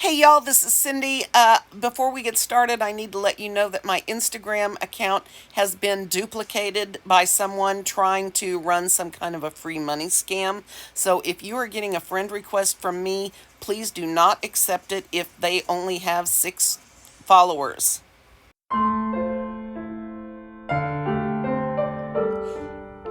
Hey y'all, this is Cyndee. Before we get started, I need to let you know that my Instagram account has been duplicated by someone trying to run some kind of a free money scam. So if you are getting a friend request from me, please do not accept it if they only have 6 followers.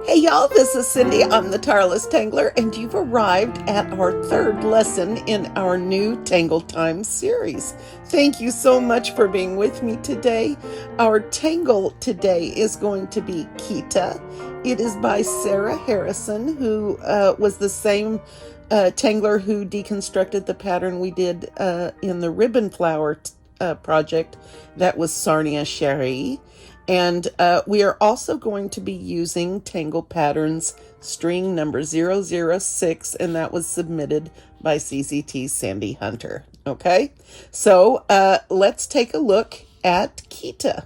Hey y'all, this is Cyndee. I'm the Tireless Tangler, and you've arrived at our third lesson in our new Tangle Time series. Thank you so much for being with me today. Our tangle today is going to be KEETA. It is by Sarah Harrison, who was the same tangler who deconstructed the pattern we did in the ribbon flower project. That was Sarnia Cherie. And we are also going to be using Tangle Patterns string number 006, and that was submitted by CCT Sandy Hunter. Okay, so let's take a look at KEETA.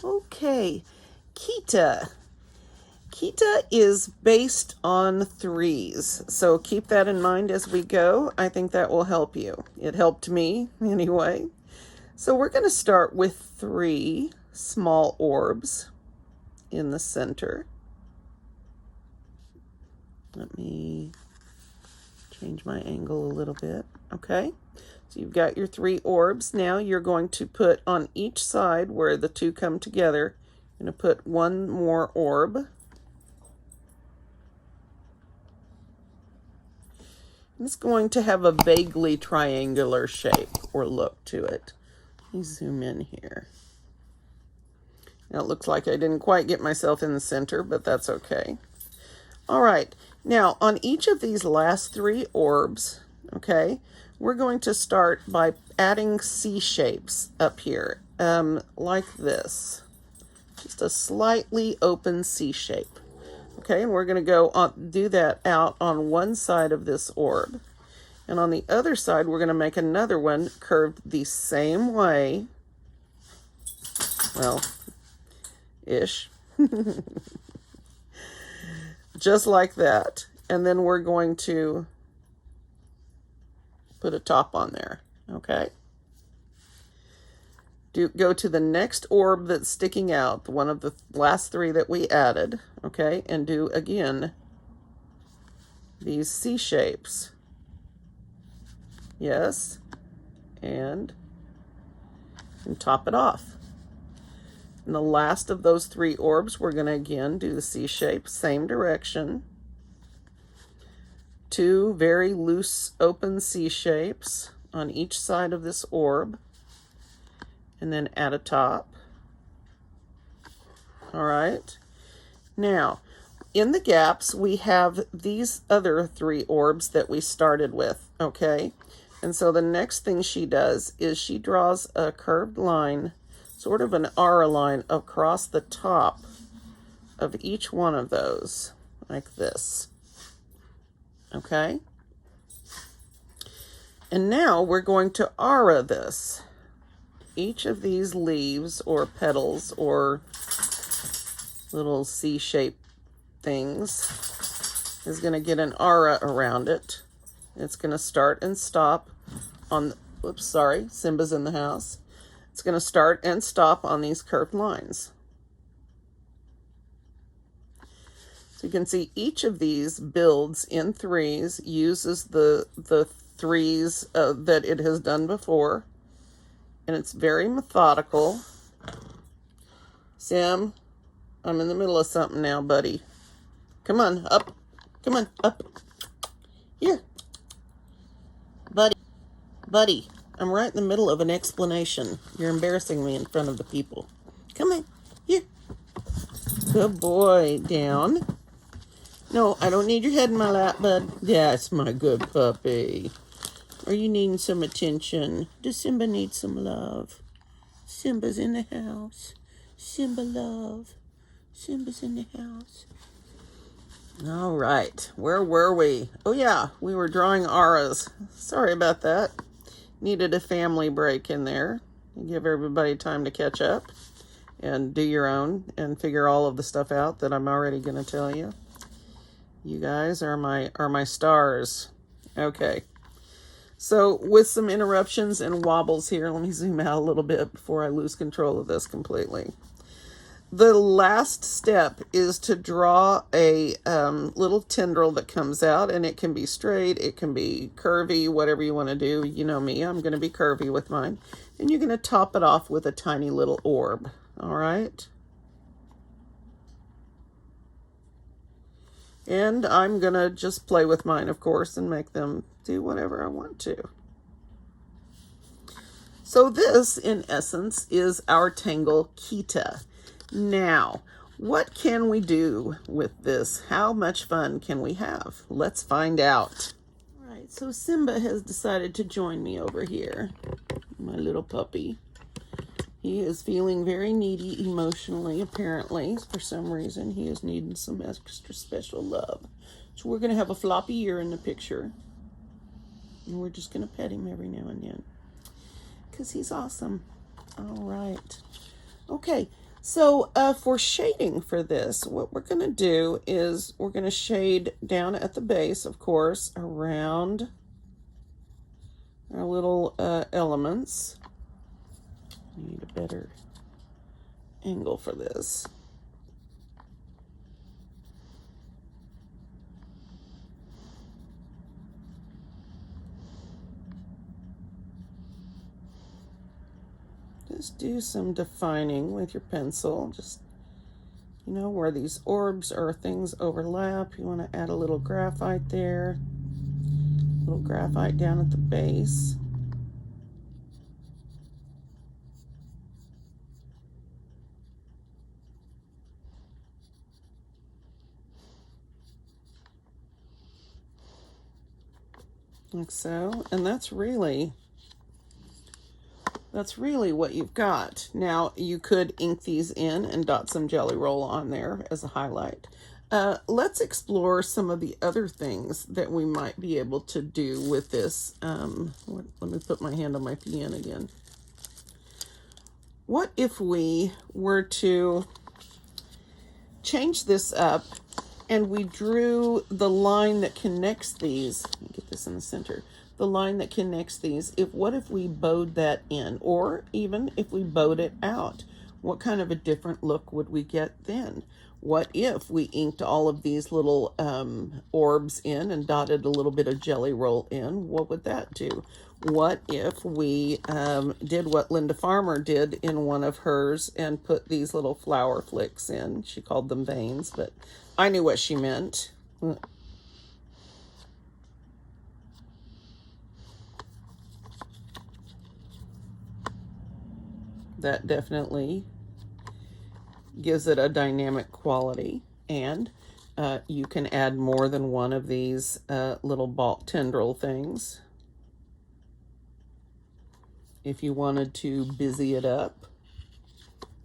Okay, KEETA. KEETA is based on threes, so keep that in mind as we go. I think that will help you. It helped me anyway. So we're going to start with 3 small orbs in the center. Let me change my angle a little bit. Okay, so you've got your 3 orbs. Now you're going to put on each side where the 2 come together, you're going to put 1 more orb. It's going to have a vaguely triangular shape or look to it. Let me zoom in here. Now it looks like I didn't quite get myself in the center, but that's okay. All right, now on each of these last 3 orbs, okay, we're going to start by adding C shapes up here, like this. Just a slightly open C shape. Okay, and we're going to go on, do that out on one side of this orb. And on the other side, we're going to make another one curved the same way. Well, ish. Just like that. And then we're going to put a top on there. Okay. Go to the next orb that's sticking out, one of the last 3 that we added, okay, and do again these C shapes. Yes, and top it off. In the last of those 3 orbs, we're going to again do the C shape, same direction. 2 very loose open C shapes on each side of this orb. And then add a top. All right. Now, in the gaps, we have these other 3 orbs that we started with, okay? And so the next thing she does is she draws a curved line, sort of an aura line across the top of each one of those, like this, okay? And now we're going to aura this. Each of these leaves or petals or little C-shaped things is going to get an aura around it. It's going to start and stop on, oops, sorry, Simba's in the house. It's going to start and stop on these curved lines. So you can see each of these builds in threes, uses the threes that it has done before. And it's very methodical. Sam, I'm in the middle of something now, buddy. Come on, up. Come on, up. Here. Buddy, I'm right in the middle of an explanation. You're embarrassing me in front of the people. Come on, here. Good boy, down. No, I don't need your head in my lap, bud. That's my good puppy. Are you needing some attention? Does Simba need some love? Simba's in the house. Simba love. Simba's in the house. All right. Where were we? Oh, yeah. We were drawing auras. Sorry about that. Needed a family break in there. Give everybody time to catch up and do your own and figure all of the stuff out that I'm already going to tell you. You guys are my stars. Okay. So with some interruptions and wobbles here, let me zoom out a little bit before I lose control of this completely. The last step is to draw a little tendril that comes out, and it can be straight, it can be curvy, whatever you want to do. You know me, I'm going to be curvy with mine. And you're going to top it off with a tiny little orb, all right? And I'm going to just play with mine, of course, and make them do whatever I want to. So this, in essence, is our Tangle KEETA. Now, what can we do with this? How much fun can we have? Let's find out. All right, so Simba has decided to join me over here, my little puppy. He is feeling very needy emotionally, apparently. For some reason, he is needing some extra special love. So we're going to have a floppy ear in the picture. And we're just going to pet him every now and then, because he's awesome. All right. Okay, so for shading for this, what we're going to do is we're going to shade down at the base, of course, around our little elements. I need a better angle for this. Just do some defining with your pencil. Just, you know, where these orbs or things overlap, you want to add a little graphite there. A little graphite down at the base. Like so. And that's really what you've got. Now, you could ink these in and dot some Jelly Roll on there as a highlight. Let's explore some of the other things that we might be able to do with this. Let me put my hand on my pen again. What if we were to change this up and we drew the line that connects these? Let me get this in the center. The line that connects these, what if we bowed that in, or even if we bowed it out? What kind of a different look would we get then? What if we inked all of these little orbs in and dotted a little bit of Jelly Roll in? What would that do? What if we did what Linda Farmer did in one of hers and put these little flower flicks in? She called them veins, but I knew what she meant. That definitely gives it a dynamic quality, and you can add more than one of these little ball tendril things if you wanted to busy it up,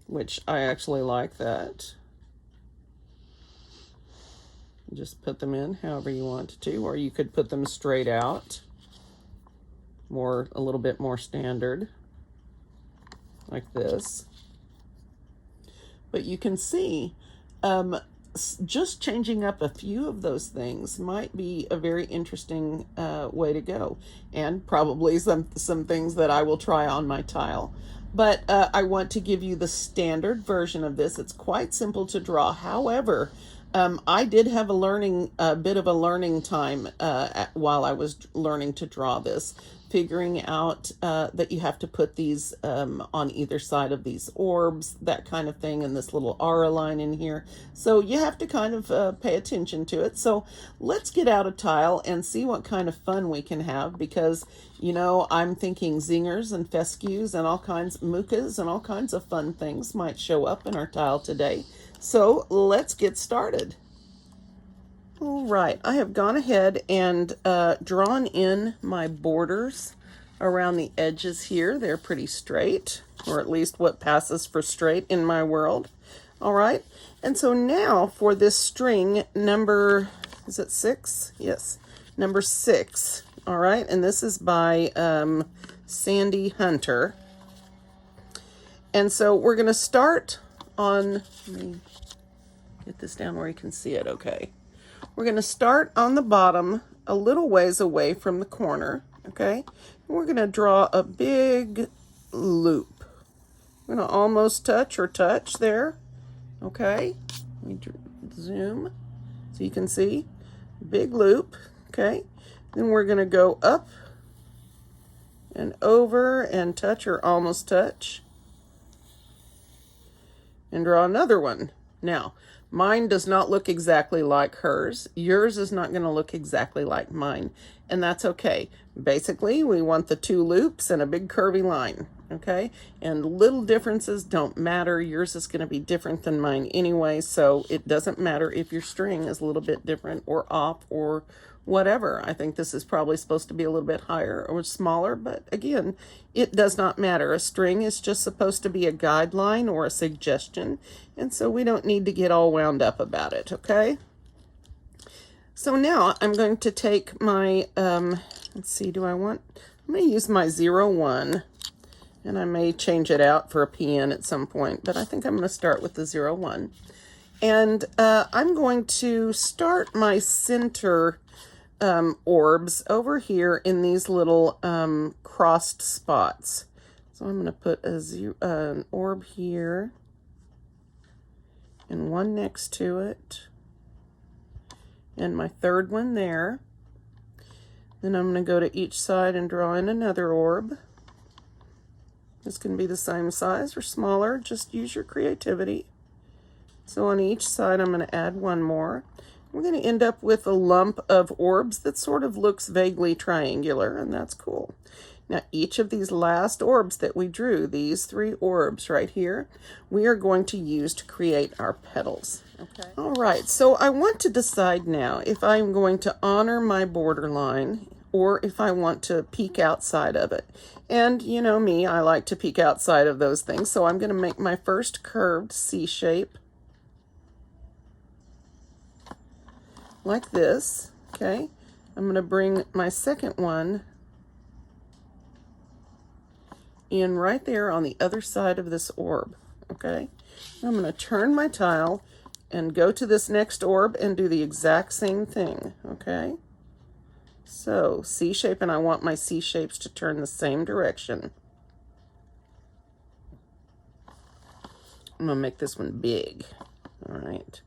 which I actually like that. Just put them in however you want to, or you could put them straight out, a little bit more standard, like this. But you can see just changing up a few of those things might be a very interesting way to go, and probably some things that I will try on my tile. But I want to give you the standard version of this. It's quite simple to draw. However, I did have a bit of a learning time while I was learning to draw this, figuring out that you have to put these on either side of these orbs, that kind of thing, and this little aura line in here. So you have to kind of pay attention to it. So let's get out a tile and see what kind of fun we can have, because, you know, I'm thinking zingers and fescues and all kinds, mucas and all kinds of fun things might show up in our tile today. So let's get started. All right, I have gone ahead and drawn in my borders around the edges here. They're pretty straight, or at least what passes for straight in my world. All right, and so now for this string number, is it 6? Yes, number 6. All right, and this is by Sandy Hunter. And so we're going to start on, let me get this down where you can see it okay. We're going to start on the bottom a little ways away from the corner, Okay, we're going to draw a big loop. I'm going to almost touch or touch there. Okay, let me zoom so you can see. Big loop. Okay, then we're going to go up and over and touch or almost touch. And draw another one. Now, mine does not look exactly like hers. Yours is not going to look exactly like mine, and that's okay. Basically, we want the two loops and a big curvy line, okay? And little differences don't matter. Yours is going to be different than mine anyway, so it doesn't matter if your string is a little bit different or off or whatever. I think this is probably supposed to be a little bit higher or smaller, but again, it does not matter. A string is just supposed to be a guideline or a suggestion, and so we don't need to get all wound up about it, okay? So now I'm going to take my, let's see, I'm going to use my 01, and I may change it out for a PN at some point, but I think I'm going to start with the 01. And I'm going to start my center orbs over here in these little crossed spots. So I'm going to put an orb here and one next to it and my third one there. Then I'm going to go to each side and draw in another orb. This can be the same size or smaller, just use your creativity. So on each side I'm going to add one more. We're going to end up with a lump of orbs that sort of looks vaguely triangular, and that's cool. Now, each of these last orbs that we drew, these 3 orbs right here, we are going to use to create our petals. Okay. All right, so I want to decide now if I'm going to honor my borderline or if I want to peek outside of it. And you know me, I like to peek outside of those things, so I'm going to make my first curved C shape. Like this, okay? I'm going to bring my second one in right there on the other side of this orb, okay? I'm going to turn my tile and go to this next orb and do the exact same thing, okay? So, C shape, and I want my C shapes to turn the same direction. I'm going to make this one big, all right?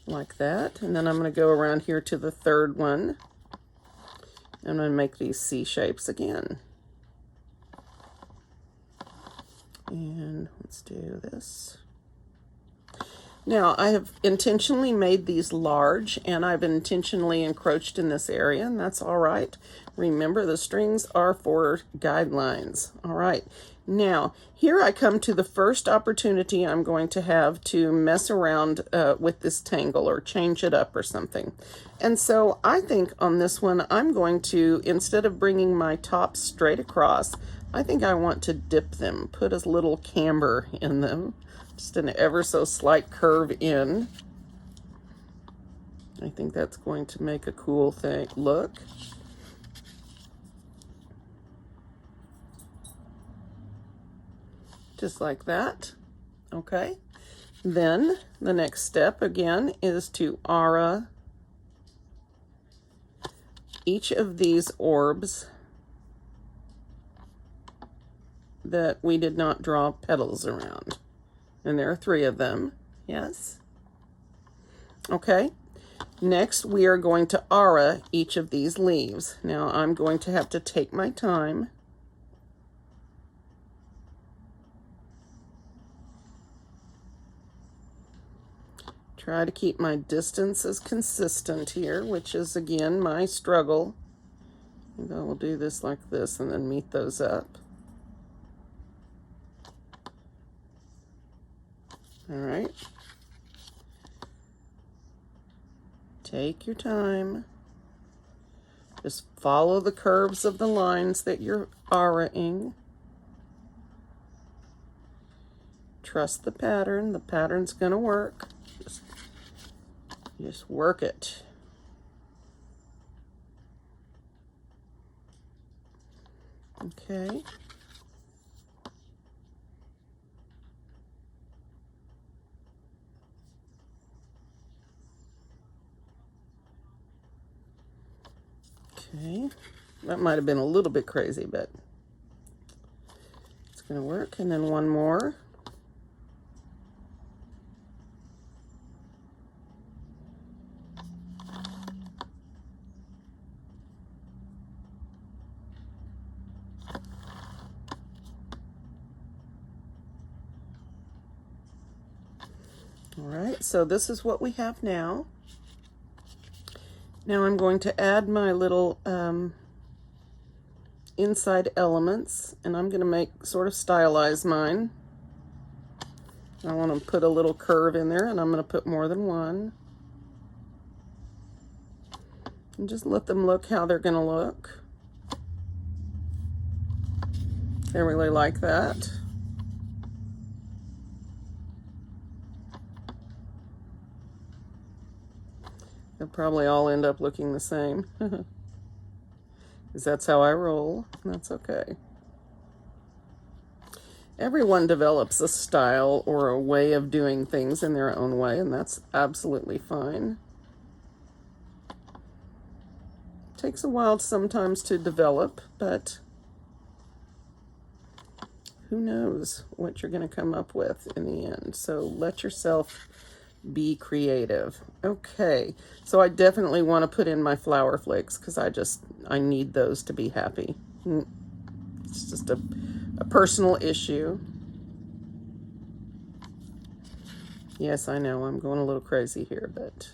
Like that, and then I'm going to go around here to the third one. I'm going to make these C shapes again. And let's do this. Now, I have intentionally made these large, and I've intentionally encroached in this area, and that's all right. Remember, the strings are for guidelines. All right. Now, here I come to the first opportunity I'm going to have to mess around with this tangle or change it up or something. And so I think on this one, I'm going to, instead of bringing my tops straight across, I think I want to dip them, put a little camber in them, just an ever so slight curve in. I think that's going to make a cool thing look. Just like that, okay? Then the next step again is to aura each of these orbs that we did not draw petals around. And there are 3 of them, yes? Okay, next we are going to aura each of these leaves. Now I'm going to have to take my time. Try to keep my distances consistent here, which is again my struggle. And I will do this like this and then meet those up. All right. Take your time. Just follow the curves of the lines that you're auraing. Trust the pattern. The pattern's going to work. Just work it. Okay. Okay, that might have been a little bit crazy, but it's going to work. And then one more. All right, so this is what we have now. Now I'm going to add my little inside elements, and I'm going to make sort of stylize mine. I want to put a little curve in there, and I'm going to put more than one. And just let them look how they're going to look. I really like that. They'll probably all end up looking the same. Because that's how I roll. That's okay. Everyone develops a style or a way of doing things in their own way, and that's absolutely fine. It takes a while sometimes to develop, but who knows what you're going to come up with in the end. So let yourself be creative. Okay, so I definitely want to put in my flower flakes because I need those to be happy. It's just a personal issue. Yes, I know I'm going a little crazy here, but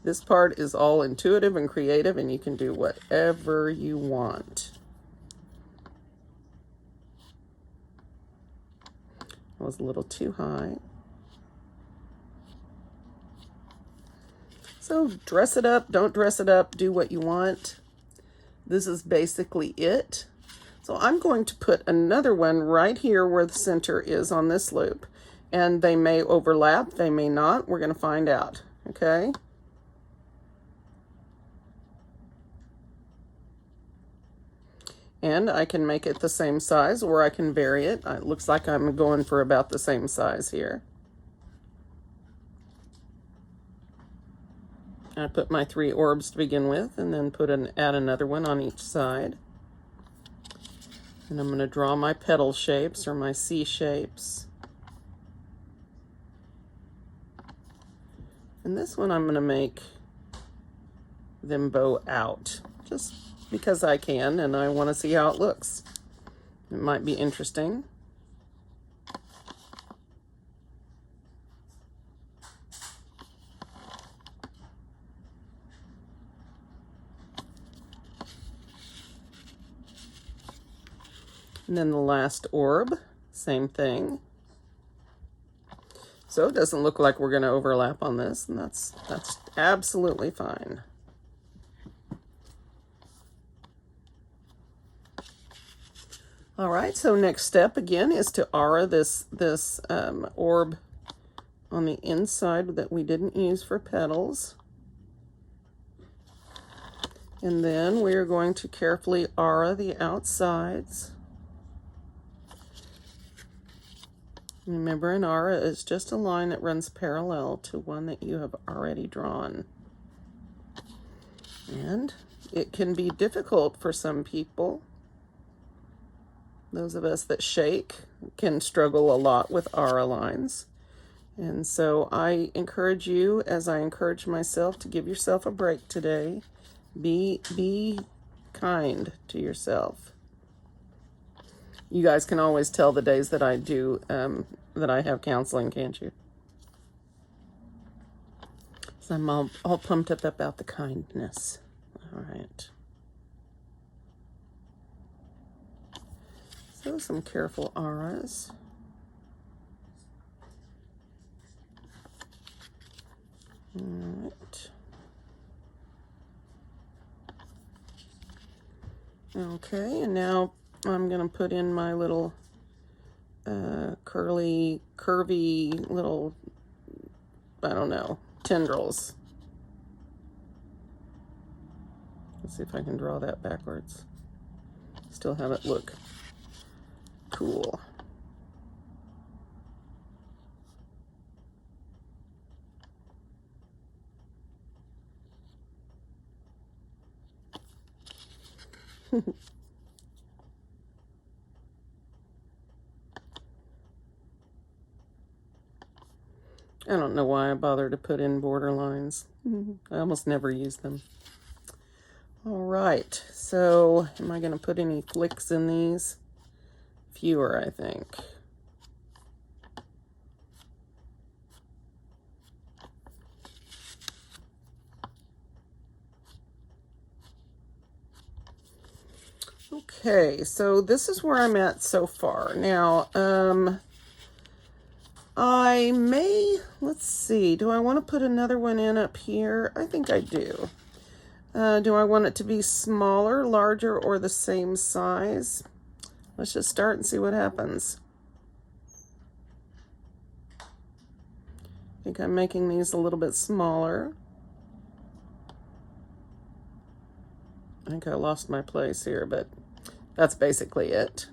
this part is all intuitive and creative, and you can do whatever you want. That was a little too high. So dress it up, don't dress it up, do what you want. This is basically it. So I'm going to put another one right here where the center is on this loop. And they may overlap, they may not. We're going to find out, okay? And I can make it the same size, or I can vary it. It looks like I'm going for about the same size here. I put my 3 orbs to begin with, and then add another one on each side. And I'm going to draw my petal shapes, or my C shapes. And this one I'm going to make them bow out, just because I can, and I want to see how it looks. It might be interesting. And then the last orb, same thing. So it doesn't look like we're going to overlap on this, and that's absolutely fine. All right, so next step again is to aura this orb on the inside that we didn't use for petals. And then we are going to carefully aura the outsides. Remember, an aura is just a line that runs parallel to one that you have already drawn. And it can be difficult for some people. Those of us that shake can struggle a lot with aura lines. And so I encourage you, as I encourage myself, to give yourself a break today. Be kind to yourself. You guys can always tell the days that I do, that I have counseling, can't you? So I'm all pumped up about the kindness. All right. So some careful auras. All right. Okay, and now I'm going to put in my little curvy little, I don't know, tendrils. Let's see if I can draw that backwards. Still have it look cool. I don't know why I bother to put in border lines. I almost never use them. All right, so am I going to put any flicks in these? Fewer, I think. Okay, so this is where I'm at so far. Now, I may, let's see, do I want to put another one in up here? I think I do. Do I want it to be smaller, larger, or the same size? Let's just start and see what happens. I think I'm making these a little bit smaller. I think I lost my place here, but that's basically it.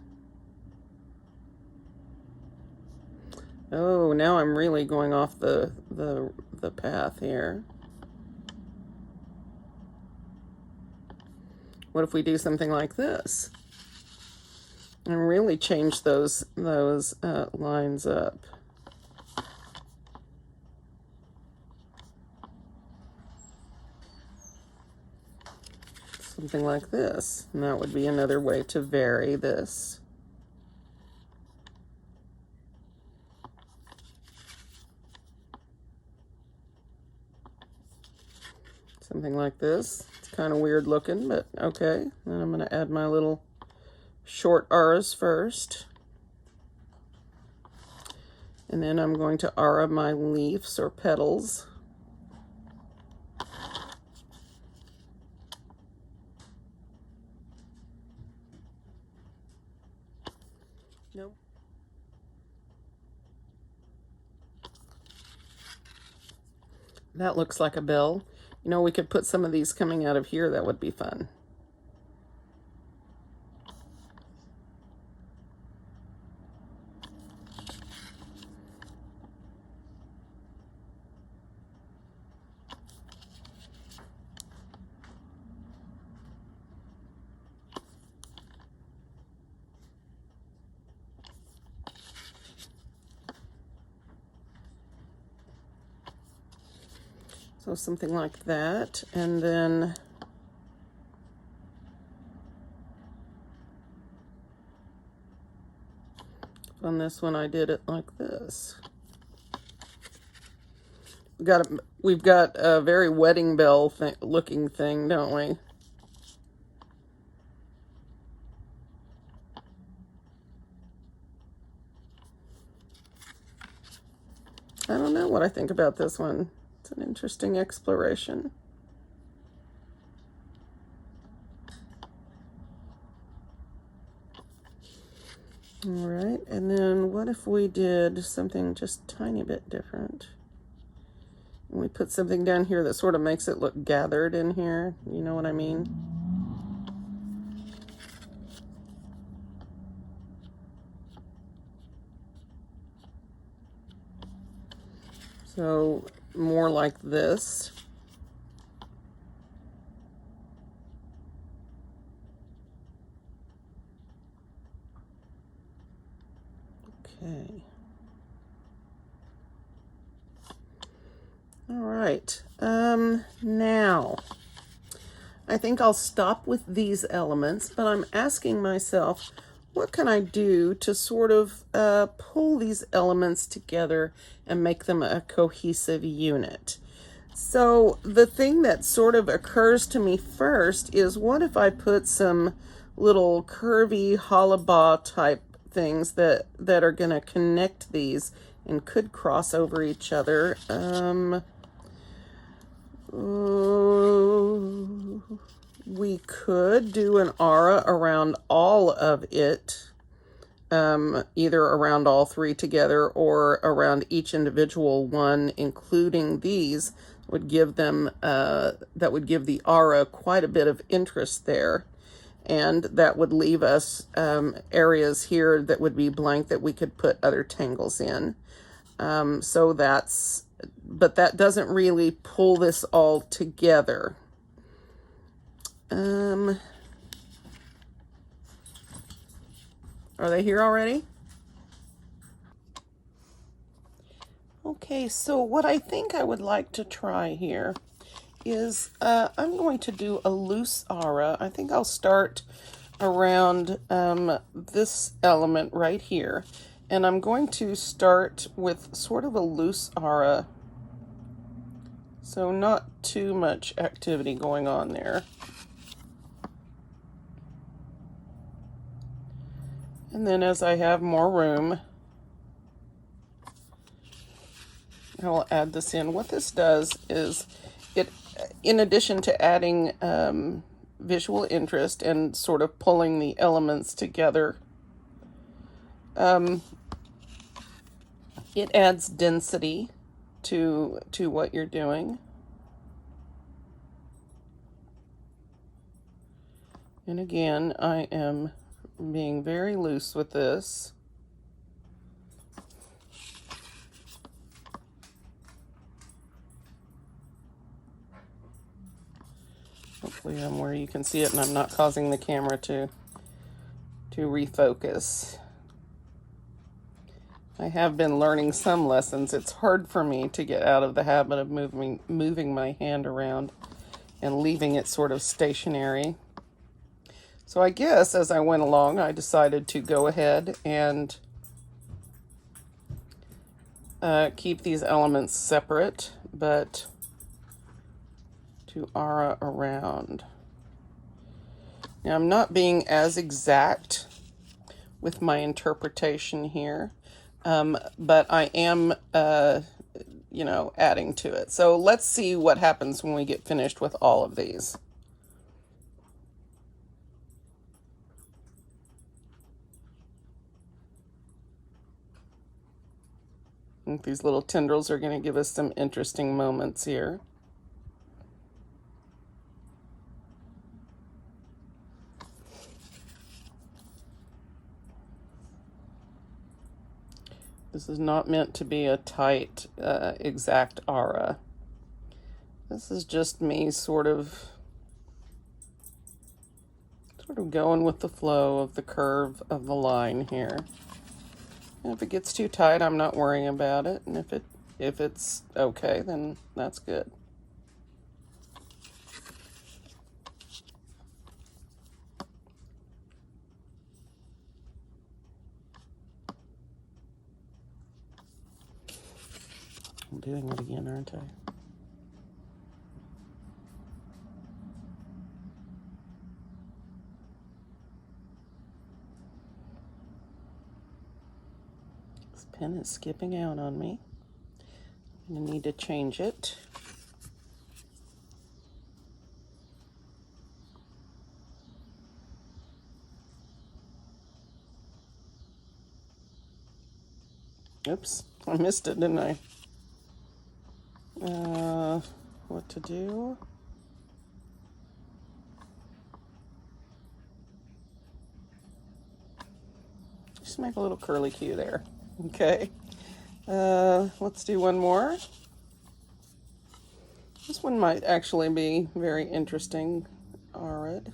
Oh, now I'm really going off the path here. What if we do something like this and really change those lines up? Something like this, and that would be another way to vary this. Something like this. It's kind of weird looking, but okay. Then I'm going to add my little short auras first. And then I'm going to aura my leaves or petals. Nope. That looks like a bell. You know, we could put some of these coming out of here. That would be fun. So something like that, and then on this one I did it like this. We've got a very wedding bell looking thing, don't we? I don't know what I think about this one. It's an interesting exploration. All right, and then what if we did something just a tiny bit different? And we put something down here that sort of makes it look gathered in here. You know what I mean? So more like this. Okay. All right. Now, I think I'll stop with these elements, but I'm asking myself, what can I do to sort of pull these elements together and make them a cohesive unit? So the thing that sort of occurs to me first is, what if I put some little curvy hollabah type things that are going to connect these and could cross over each other? We could do an aura around all of it, either around all three together or around each individual one, including these, would give them, that would give the aura quite a bit of interest there. And that would leave us areas here that would be blank that we could put other tangles in. So that's, but that doesn't really pull this all together. Are they here already? Okay, so what I think I would like to try here is I'm going to do a loose aura. I think I'll start around this element right here. And I'm going to start with sort of a loose aura. So not too much activity going on there. And then as I have more room, I'll add this in. What this does is it, in addition to adding visual interest and sort of pulling the elements together, it adds density to what you're doing. And again, I am being very loose with this. Hopefully I'm where you can see it and I'm not causing the camera to refocus. I have been learning some lessons. It's hard for me to get out of the habit of moving my hand around and leaving it sort of stationary. So I guess as I went along, I decided to go ahead and keep these elements separate, but to aura around. Now I'm not being as exact with my interpretation here, but I am, you know, adding to it. So let's see what happens when we get finished with all of these. I think these little tendrils are going to give us some interesting moments here. This is not meant to be a tight, exact aura. This is just me sort of going with the flow of the curve of the line here. And if it gets too tight, I'm not worrying about it. And if it's okay, then that's good. I'm doing it again, aren't I? This pen is skipping out on me. I'm going to need to change it. Oops, I missed it, didn't I? What to do? Just make a little curly Q there. Okay. Let's do one more. This one might actually be very interesting. All right.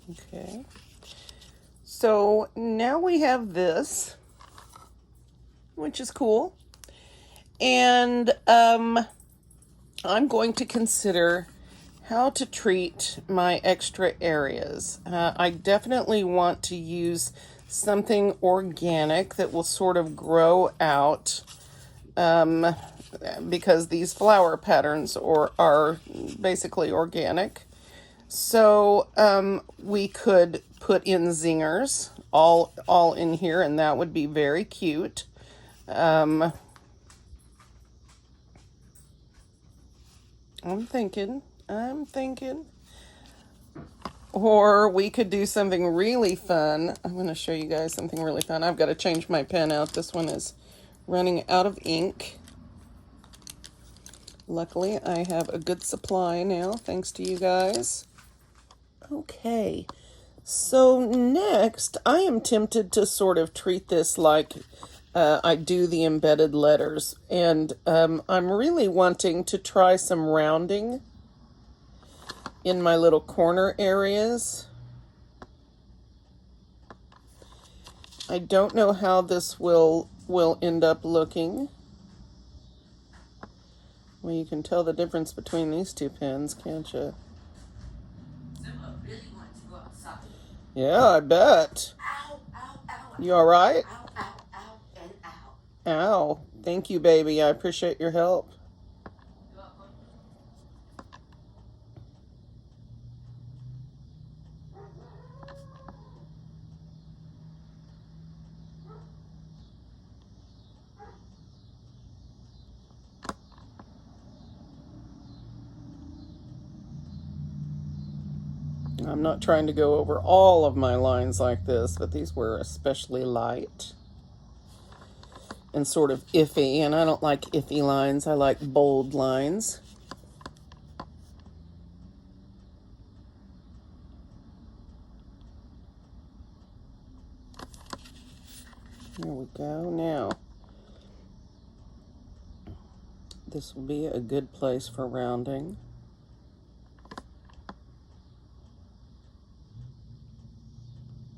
Okay. So now we have this, which is cool. And I'm going to consider how to treat my extra areas. I definitely want to use something organic that will sort of grow out because these flower patterns are basically organic. So we could put in zingers all in here, and that would be very cute. I'm thinking. Or we could do something really fun. I'm going to show you guys something really fun. I've got to change my pen out. This one is running out of ink. Luckily, I have a good supply now, thanks to you guys. Okay, so next, I am tempted to sort of treat this like I do the embedded letters. And I'm really wanting to try some rounding in my little corner areas. I don't know how this will end up looking. Well, you can tell the difference between these two pens, can't you? Really want to go outside. Yeah, I bet. Ow, ow, ow. You all right? Ow, ow, ow, and ow. Ow. Thank you, baby. I appreciate your help. I'm not trying to go over all of my lines like this, but these were especially light and sort of iffy, and I don't like iffy lines. I like bold lines. There we go. Now, this will be a good place for rounding.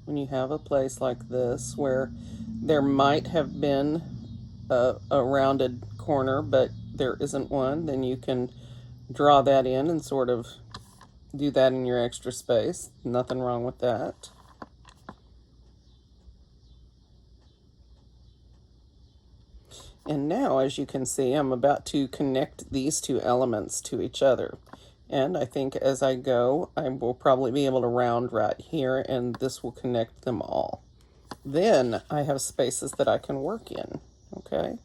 When you have a place like this where there might have been a rounded corner, but there isn't one, then you can draw that in and sort of do that in your extra space. Nothing wrong with that. And now, as you can see, I'm about to connect these two elements to each other. And I think as I go, I will probably be able to round right here, and this will connect them all. Then I have spaces that I can work in, okay?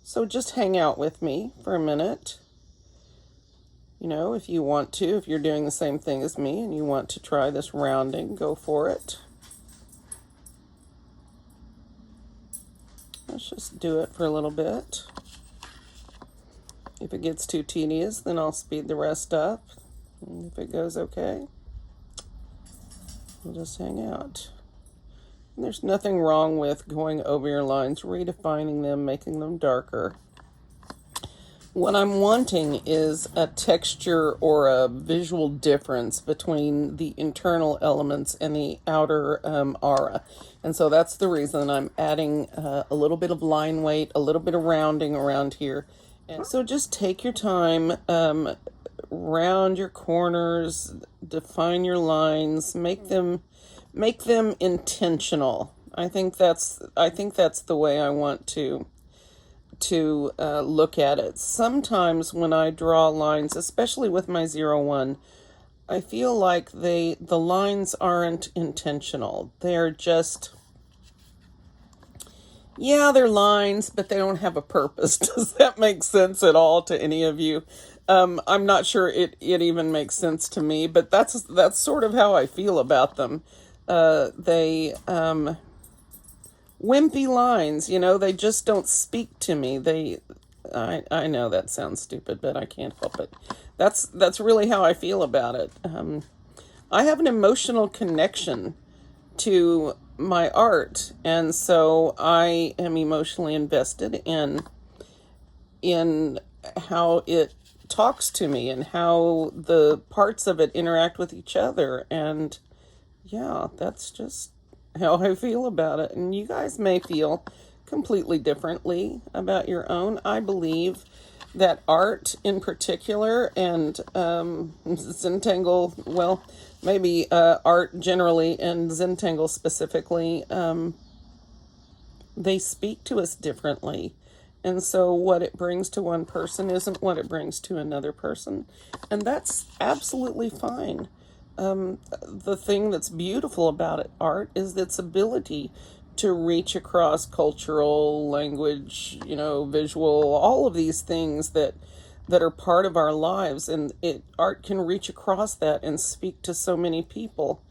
So just hang out with me for a minute. You know, if you want to, if you're doing the same thing as me and you want to try this rounding, go for it. Let's just do it for a little bit. If it gets too tedious, then I'll speed the rest up. And if it goes okay, we'll just hang out. And there's nothing wrong with going over your lines, redefining them, making them darker. What I'm wanting is a texture or a visual difference between the internal elements and the outer aura. And so that's the reason I'm adding a little bit of line weight, a little bit of rounding around here. And so just take your time, round your corners, define your lines, make them intentional. I think that's the way I want to look at it. Sometimes when I draw lines, especially with my 01, I feel like the lines aren't intentional. They're just, yeah, they're lines, but they don't have a purpose. Does that make sense at all to any of you? I'm not sure it even makes sense to me, but that's sort of how I feel about them. They wimpy lines, you know, they just don't speak to me. I know that sounds stupid, but I can't help it. That's really how I feel about it. I have an emotional connection to my art, and so I am emotionally invested in how it talks to me and how the parts of it interact with each other. And yeah, that's just how I feel about it. And you guys may feel completely differently about your own. I believe that art in particular and Zentangle, well, maybe art generally and Zentangle specifically, they speak to us differently. And so what it brings to one person isn't what it brings to another person. And that's absolutely fine. The thing that's beautiful about art is its ability to reach across cultural, language, visual, all of these things that are part of our lives. And art can reach across that and speak to so many people.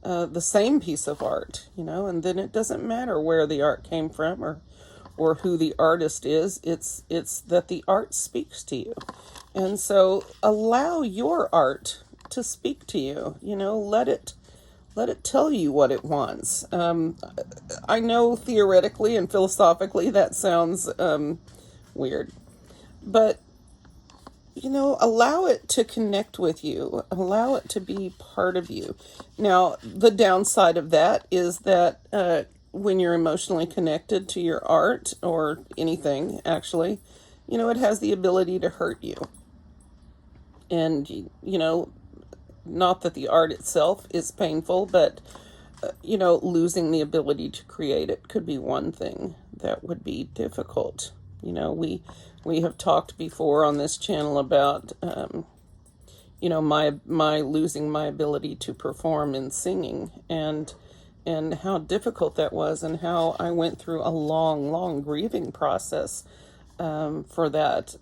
The same piece of art, and then it doesn't matter where the art came from or who the artist is. It's that the art speaks to you. And so allow your art to speak to you. Let it tell you what it wants. I know theoretically and philosophically that sounds weird, but allow it to connect with you. Allow it to be part of you. Now, the downside of that is that when you're emotionally connected to your art or anything, actually, it has the ability to hurt you. And, not that the art itself is painful, but, losing the ability to create it could be one thing that would be difficult. We have talked before on this channel about, my losing my ability to perform in singing and how difficult that was, and how I went through a long grieving process for that,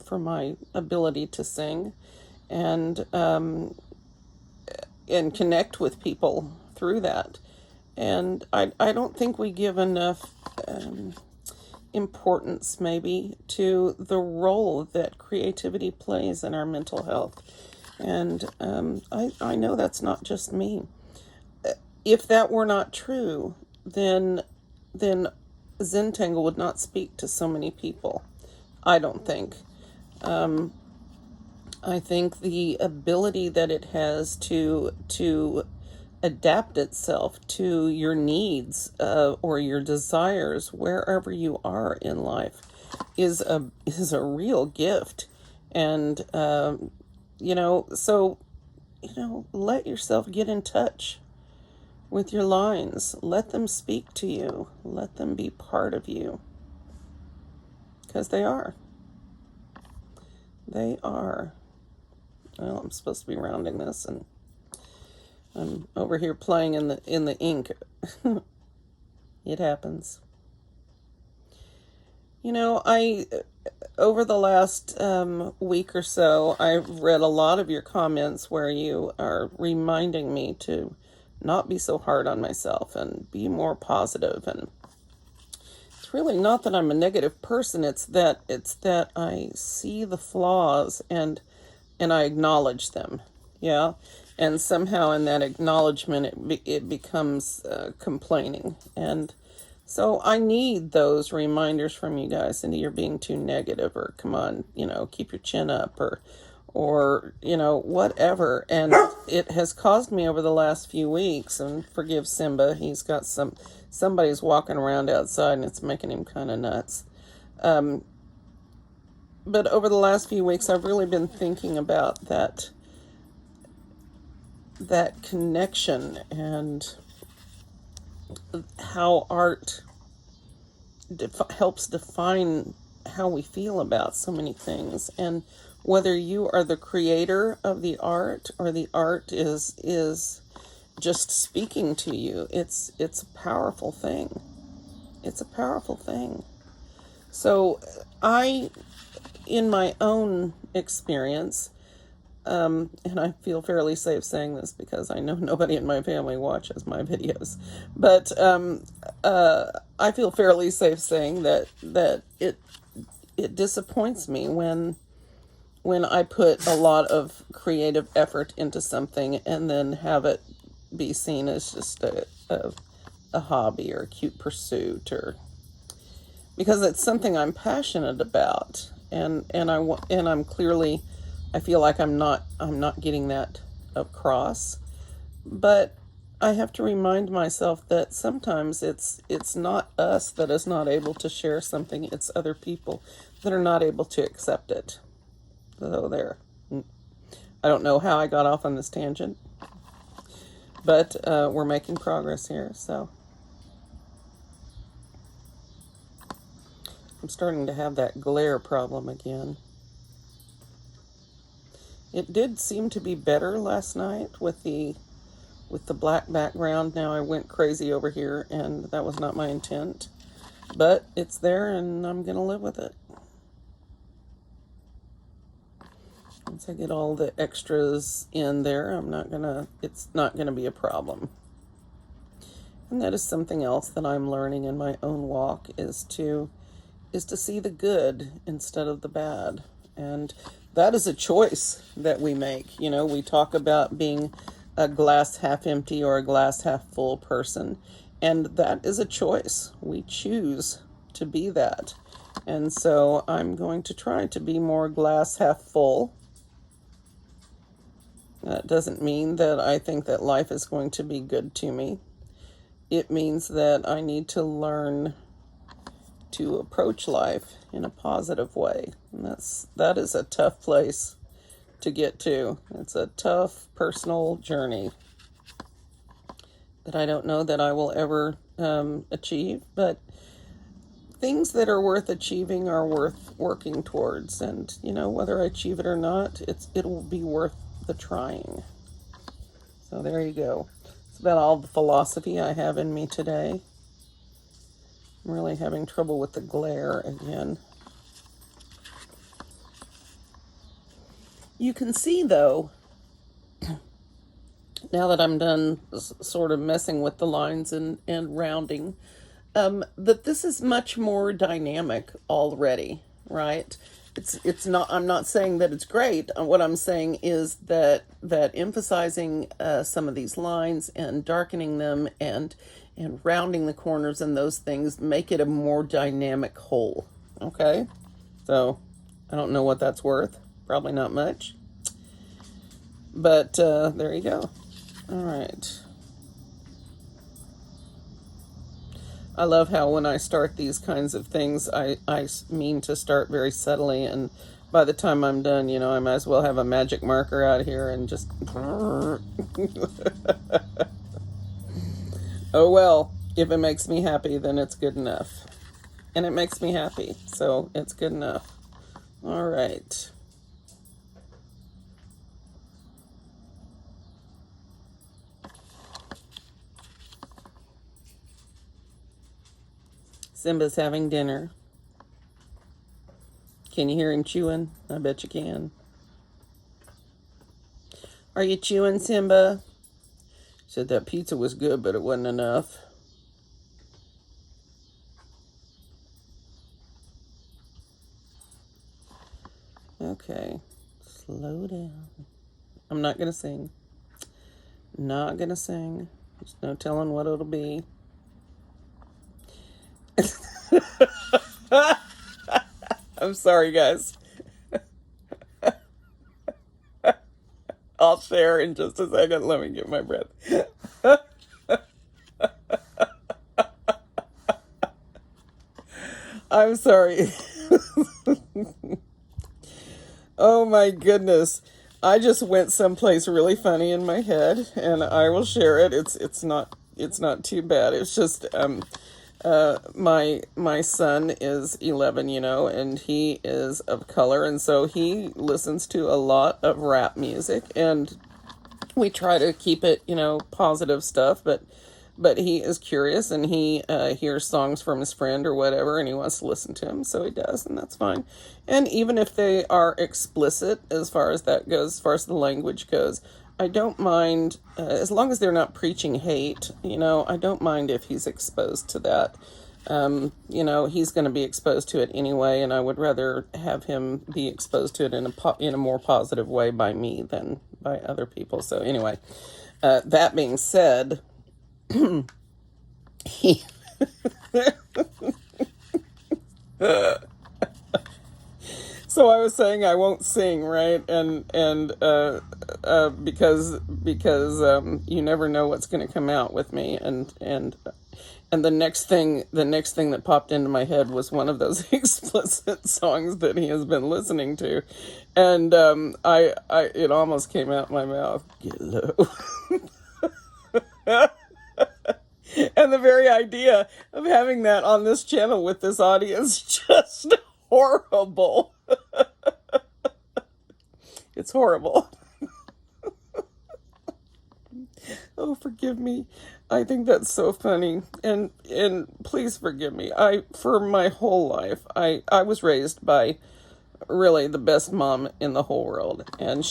for my ability to sing and connect with people through that. And I don't think we give enough importance maybe to the role that creativity plays in our mental health. And I know that's not just me. If that were not true, then Zentangle would not speak to so many people. I don't think. I think the ability that it has to adapt itself to your needs or your desires wherever you are in life is a real gift. And so let yourself get in touch with your lines. Let them speak to you. Let them be part of you, because they are. Well, I'm supposed to be rounding this, and I'm over here playing in the ink. It happens. Over the last week or so, I've read a lot of your comments where you are reminding me to not be so hard on myself and be more positive. And it's really not that I'm a negative person. It's that I see the flaws and I acknowledge them. Yeah. And somehow in that acknowledgement, it becomes complaining. And so I need those reminders from you guys, and you're being too negative, or come on, keep your chin up, or whatever. And it has caused me over the last few weeks, and forgive Simba, he's got somebody's walking around outside and it's making him kind of nuts. But over the last few weeks, I've really been thinking about that connection and how art helps define how we feel about so many things. And whether you are the creator of the art or the art is just speaking to you, it's a powerful thing. It's a powerful thing. So in my own experience, and I feel fairly safe saying this because I know nobody in my family watches my videos, but I feel fairly safe saying that it disappoints me when I put a lot of creative effort into something and then have it be seen as just a hobby or a cute pursuit, or because it's something I'm passionate about, and I'm clearly, I feel like I'm not getting that across. But I have to remind myself that sometimes it's not us that is not able to share something, it's other people that are not able to accept it. So there. I don't know how I got off on this tangent, but we're making progress here. So I'm starting to have that glare problem again. It did seem to be better last night with the black background. Now I went crazy over here, and that was not my intent. But it's there, and I'm going to live with it. Once I get all the extras in there, it's not going to be a problem. And that is something else that I'm learning in my own walk, is to see the good instead of the bad. And that is a choice that we make. You know, we talk about being a glass half empty or a glass half full person, and that is a choice. We choose to be that. And so I'm going to try to be more glass half full. That doesn't mean that I think that life is going to be good to me. It means that I need to learn to approach life in a positive way. And that is a tough place to get to. It's a tough personal journey that I don't know that I will ever achieve, but things that are worth achieving are worth working towards. And, you know, whether I achieve it or not, it'll be worth the trying. So there you go. It's about all the philosophy I have in me today. I'm really having trouble with the glare again. You can see, though, now that I'm done sort of messing with the lines and rounding, that this is much more dynamic already, right? It's not, I'm not saying that it's great. What I'm saying is that emphasizing some of these lines and darkening them and rounding the corners and those things make it a more dynamic whole. Okay? So, I don't know what that's worth. Probably not much. But there you go. All right. I love how when I start these kinds of things, I mean to start very subtly, and by the time I'm done, you know, I might as well have a magic marker out here and just... Oh well, if it makes me happy, then it's good enough. And it makes me happy, so it's good enough. All right. Simba's having dinner. Can you hear him chewing? I bet you can. Are you chewing, Simba? Said that pizza was good, but it wasn't enough. Okay, slow down. I'm not gonna sing. Not gonna sing. There's no telling what it'll be. I'm sorry, guys. I'll share in just a second. Let me get my breath. I'm sorry. Oh my goodness. I just went someplace really funny in my head, and I will share it. It's not too bad. It's just my son is 11, you know, and he is of color, and so he listens to a lot of rap music, and we try to keep it, you know, positive stuff, but he is curious, and he hears songs from his friend or whatever, and he wants to listen to them, so he does, and that's fine. And even if they are explicit as far as that goes, as far as the language goes, I don't mind, as long as they're not preaching hate, you know, I don't mind if he's exposed to that. You know, he's going to be exposed to it anyway, and I would rather have him be exposed to it in a more positive way by me than by other people. So anyway, that being said, he so I was saying I won't sing, right? And because you never know what's going to come out with me, and the next thing that popped into my head was one of those explicit songs that he has been listening to, and I it almost came out my mouth. Get low. And the very idea of having that on this channel with this audience, just horrible. It's horrible. Oh, forgive me. I think that's so funny. And please forgive me. For my whole life, I was raised by really the best mom in the whole world. And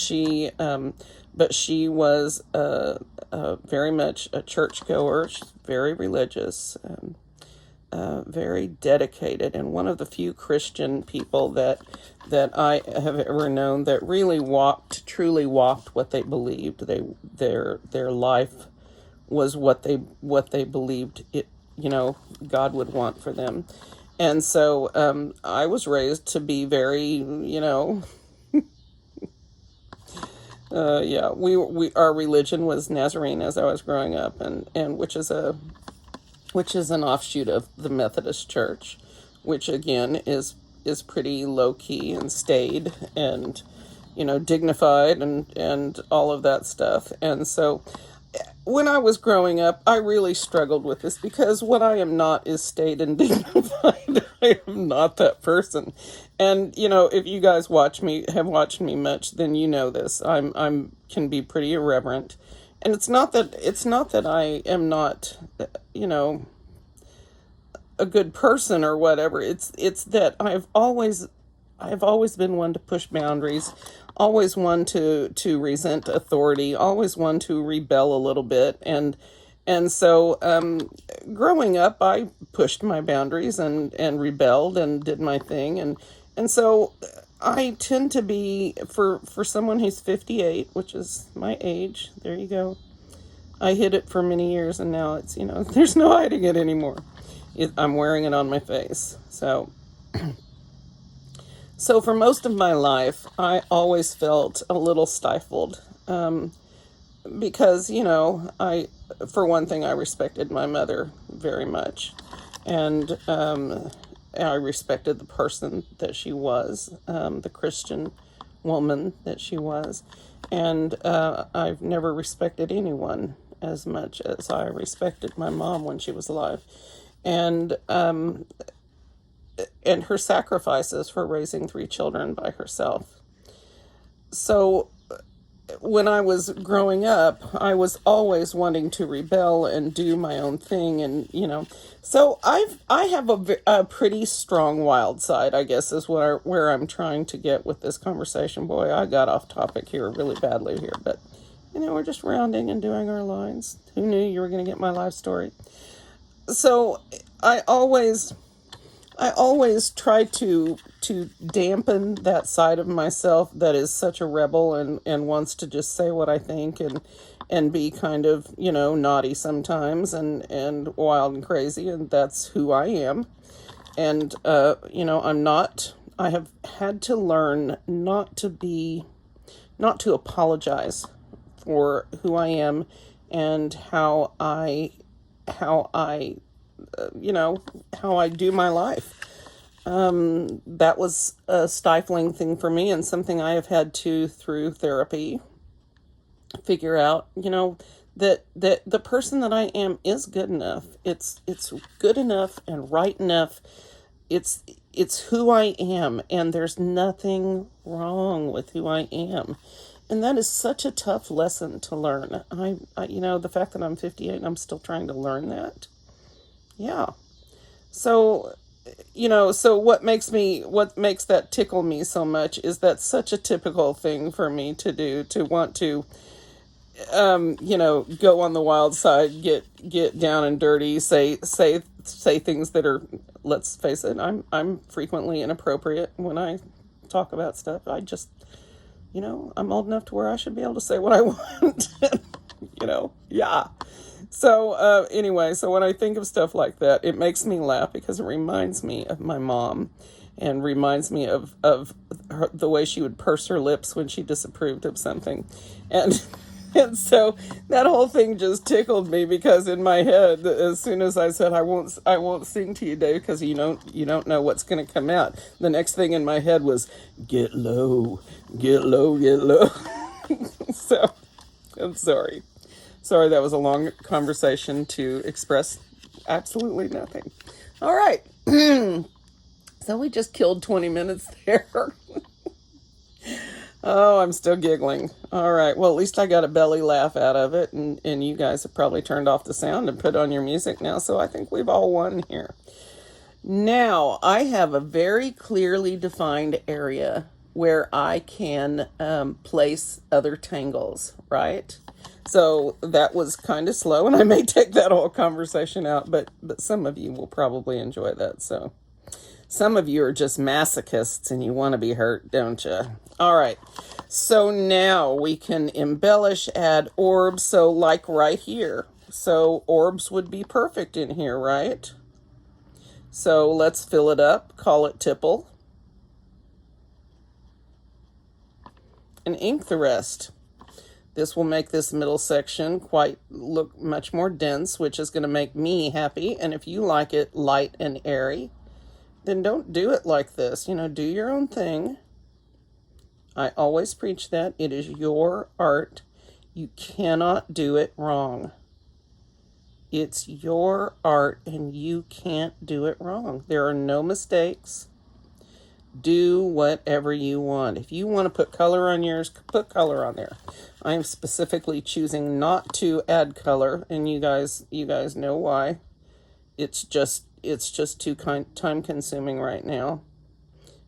but she was very much a churchgoer. She's very religious, very dedicated, and one of the few Christian people that I have ever known that really truly walked what they believed. Their life was what they believed God would want for them. And so I was raised to be very, our religion was Nazarene as I was growing up, and which is an offshoot of the Methodist Church, which again is pretty low key and staid and dignified and all of that stuff. And so when I was growing up, I really struggled with this because what I am not is staid and dignified. I am not that person. And if you guys have watched me much, then you know this. I'm can be pretty irreverent. And it's not that I am not, a good person or whatever. It's that I've always been one to push boundaries, always one to resent authority, always one to rebel a little bit. And so growing up, I pushed my boundaries and rebelled and did my thing. And so I tend to be, for someone who's 58, which is my age, there you go. I hid it for many years, and now it's, there's no hiding it anymore. I'm wearing it on my face. So for most of my life, I always felt a little stifled, because, for one thing, I respected my mother very much, and I respected the person that she was, the Christian woman that she was, and I've never respected anyone as much as I respected my mom when she was alive, and her sacrifices for raising 3 children by herself. So when I was growing up, I was always wanting to rebel and do my own thing, and so I have a pretty strong wild side, I guess, is where I'm trying to get with this conversation. Boy, I got off topic here really badly here, but we're just rounding and doing our lines. Who knew you were going to get my life story? So I always try to dampen that side of myself that is such a rebel and wants to just say what I think and be kind of, naughty sometimes and wild and crazy. And that's who I am. And, I have had to learn not to apologize for who I am and how I do my life. That was a stifling thing for me, and something I have had to, through therapy, figure out, that the person that I am is good enough. It's good enough and right enough. It's who I am, and there's nothing wrong with who I am. And that is such a tough lesson to learn. I the fact that I'm 58, I'm still trying to learn that. Yeah. So, so what makes that tickle me so much is that such a typical thing for me to do, to want to, go on the wild side, get down and dirty, say things that are, let's face it, I'm frequently inappropriate when I talk about stuff. I just, I'm old enough to where I should be able to say what I want, yeah. So anyway, so when I think of stuff like that, it makes me laugh because it reminds me of my mom and reminds me of the way she would purse her lips when she disapproved of something. And so that whole thing just tickled me because in my head, as soon as I said, I won't sing to you, Dave, because you don't know what's going to come out. The next thing in my head was, get low, get low, get low. So I'm sorry. Sorry, that was a long conversation to express absolutely nothing. All right. So we just killed 20 minutes there. Oh, I'm still giggling. All right. Well, at least I got a belly laugh out of it, and you guys have probably turned off the sound and put on your music now, so I think we've all won here. Now, I have a very clearly defined area where I can place other tangles, right? So that was kind of slow, and I may take that whole conversation out, but some of you will probably enjoy that. So some of you are just masochists and you want to be hurt, don't you? All right. So now we can embellish, add orbs. So like right here. So orbs would be perfect in here, right? So let's fill it up, call it tipple, and ink the rest. This will make this middle section look much more dense, which is going to make me happy. And if you like it light and airy, then don't do it like this. You know, do your own thing. I always preach that. It is your art. You cannot do it wrong. It's your art and you can't do it wrong. There are no mistakes. Do whatever you want. If you want to put color on yours, put color on there. I am specifically choosing not to add color, and you guys know why. It's just too time consuming right now.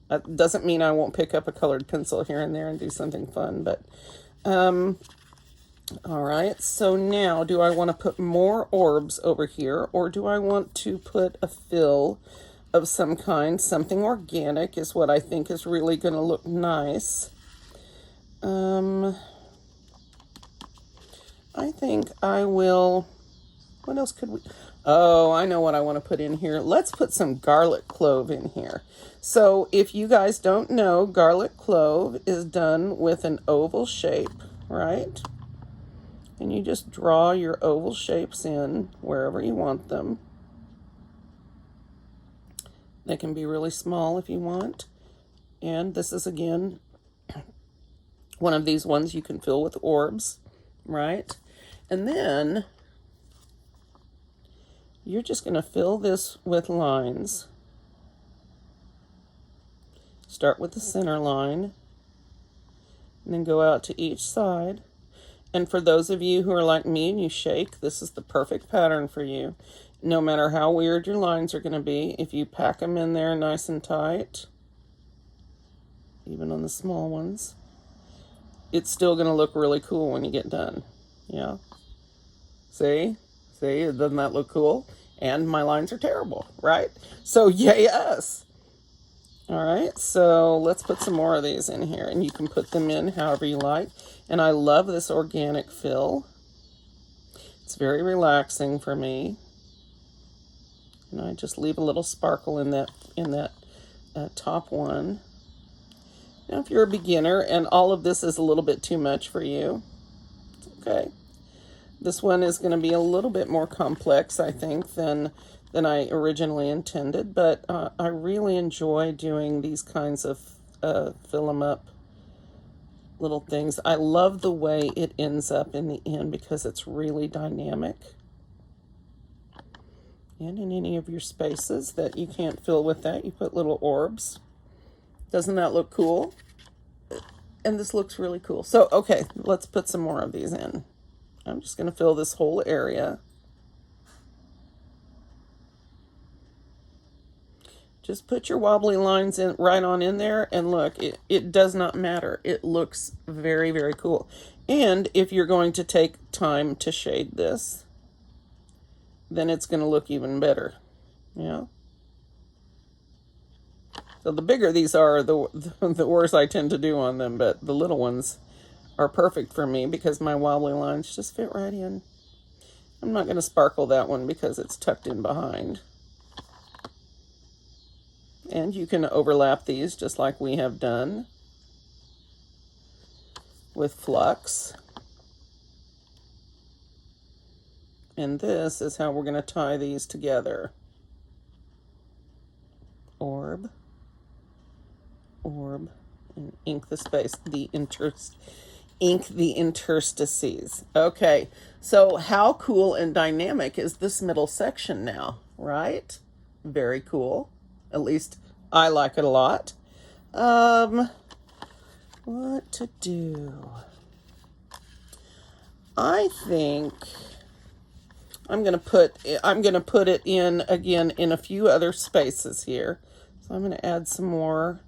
That doesn't mean I won't pick up a colored pencil here and there and do something fun, but all right. So now, do I want to put more orbs over here, or do I want to put a fill of some kind? Something organic is what I think is really going to look nice. I think I will. What else could we? Oh, I know what I want to put in here. Let's put some garlic clove in here. So if you guys don't know, garlic clove is done with an oval shape, right? And you just draw your oval shapes in wherever you want them. They can be really small if you want. And this is, again, one of these ones you can fill with orbs, right? And then you're just going to fill this with lines. Start with the center line, and then go out to each side. And for those of you who are like me and you shake, this is the perfect pattern for you. No matter how weird your lines are going to be, if you pack them in there nice and tight, even on the small ones, it's still going to look really cool when you get done. Yeah. See? Doesn't that look cool? And my lines are terrible, right? So yay us. All right, so let's put some more of these in here, and you can put them in however you like. And I love this organic fill. It's very relaxing for me. And I just leave a little sparkle in that top one. Now, if you're a beginner and all of this is a little bit too much for you, it's okay. This one is going to be a little bit more complex, I think, than I originally intended, but I really enjoy doing these kinds of fill them up little things. I love the way it ends up in the end because it's really dynamic. And in any of your spaces that you can't fill with that, you put little orbs. Doesn't that look cool? And this looks really cool. So, okay, let's put some more of these in. I'm just going to fill this whole area. Just put your wobbly lines in right on in there, and look, it does not matter. It looks very, very cool. And if you're going to take time to shade this, then it's going to look even better. Yeah. So the bigger these are, the worse I tend to do on them, but the little ones are perfect for me because my wobbly lines just fit right in. I'm not going to sparkle that one because it's tucked in behind. And you can overlap these just like we have done with flux. And this is how we're going to tie these together. Orb, and ink the space. The ink the interstices. Okay, so how cool and dynamic is this middle section now, right? Very cool. At least I like it a lot. What to do? I think I'm gonna put it in again in a few other spaces here. So I'm gonna add some more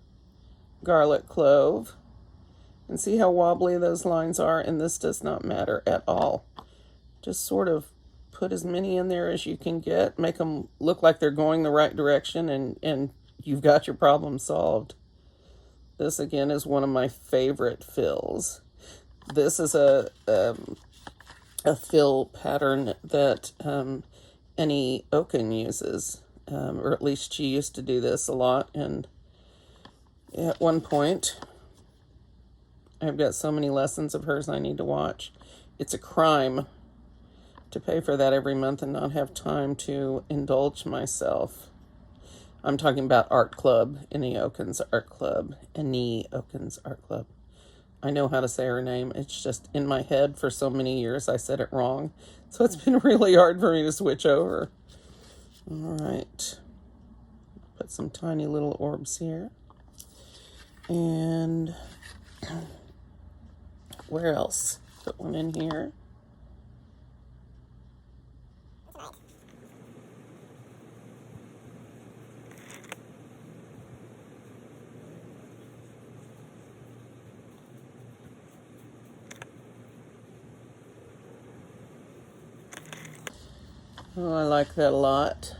garlic clove. And see how wobbly those lines are, and this does not matter at all. Just sort of put as many in there as you can get, make them look like they're going the right direction, and you've got your problem solved. This again is one of my favorite fills. This is a fill pattern that Annie Oken uses, or at least she used to do this a lot, and at one point I've got so many lessons of hers I need to watch. It's a crime to pay for that every month and not have time to indulge myself. I'm talking about Art Club, Annie Oken's Art Club. Annie Oken's Art Club. I know how to say her name. It's just in my head for so many years I said it wrong. So it's been really hard for me to switch over. All right. Put some tiny little orbs here. And where else? Put one in here. Oh, I like that a lot.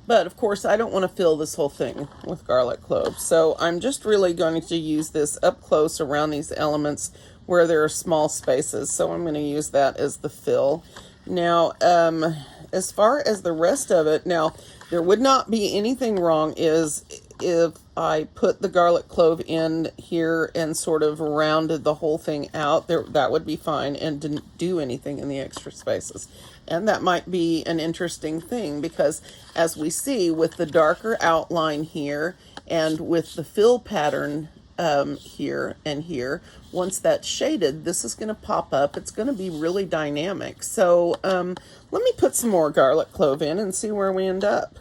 But of course, I don't want to fill this whole thing with garlic clove. So I'm just really going to use this up close around these elements where there are small spaces. So I'm going to use that as the fill. Now, as far as the rest of it, now, there would not be anything wrong is if I put the garlic clove in here and sort of rounded the whole thing out. That would be fine and didn't do anything in the extra spaces. And that might be an interesting thing because as we see with the darker outline here and with the fill pattern here and here, once that's shaded, this is going to pop up. It's going to be really dynamic. So let me put some more garlic clove in and see where we end up.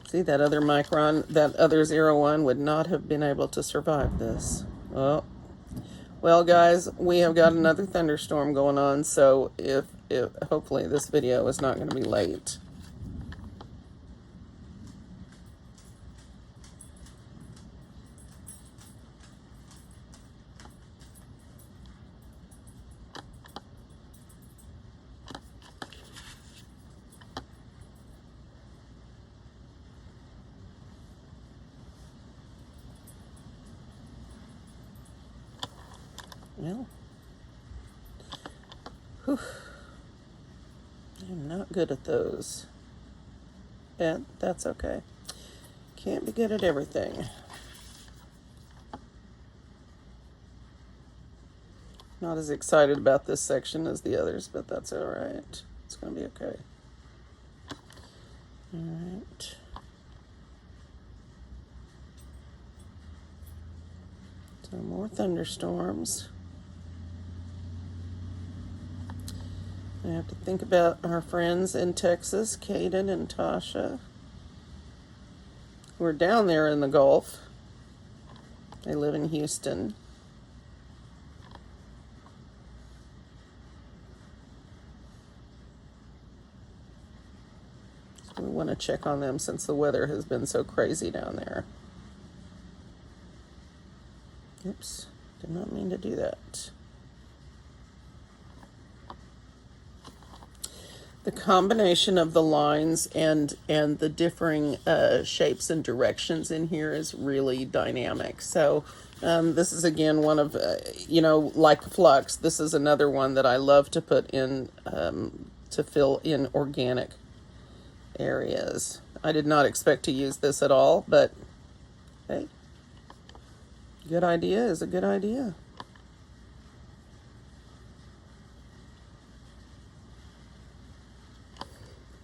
See, that other micron, that other 01 would not have been able to survive this. Oh, well, guys, we have got another thunderstorm going on, so if hopefully this video is not going to be late. Well, whew. I'm not good at those. And that's okay. Can't be good at everything. Not as excited about this section as the others, but that's all right. It's going to be okay. All right. So more thunderstorms. I have to think about our friends in Texas, Caden and Tasha. We're down there in the Gulf. They live in Houston. So we want to check on them since the weather has been so crazy down there. Oops, did not mean to do that. The combination of the lines and the differing shapes and directions in here is really dynamic. So this is again one of, like flux, this is another one that I love to put in to fill in organic areas. I did not expect to use this at all, but hey, good idea is a good idea.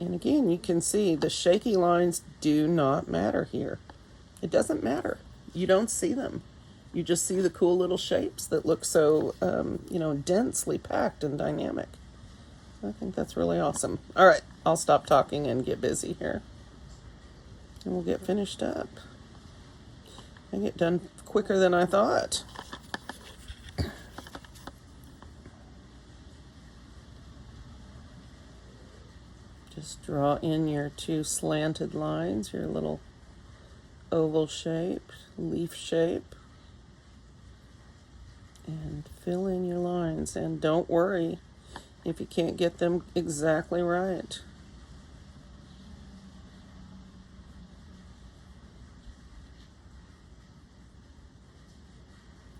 And again, you can see the shaky lines do not matter here. It doesn't matter. You don't see them. You just see the cool little shapes that look so, densely packed and dynamic. I think that's really awesome. All right, I'll stop talking and get busy here. And we'll get finished up. I get done quicker than I thought. Just draw in your 2 slanted lines, your little oval shape, leaf shape, and fill in your lines. And don't worry if you can't get them exactly right.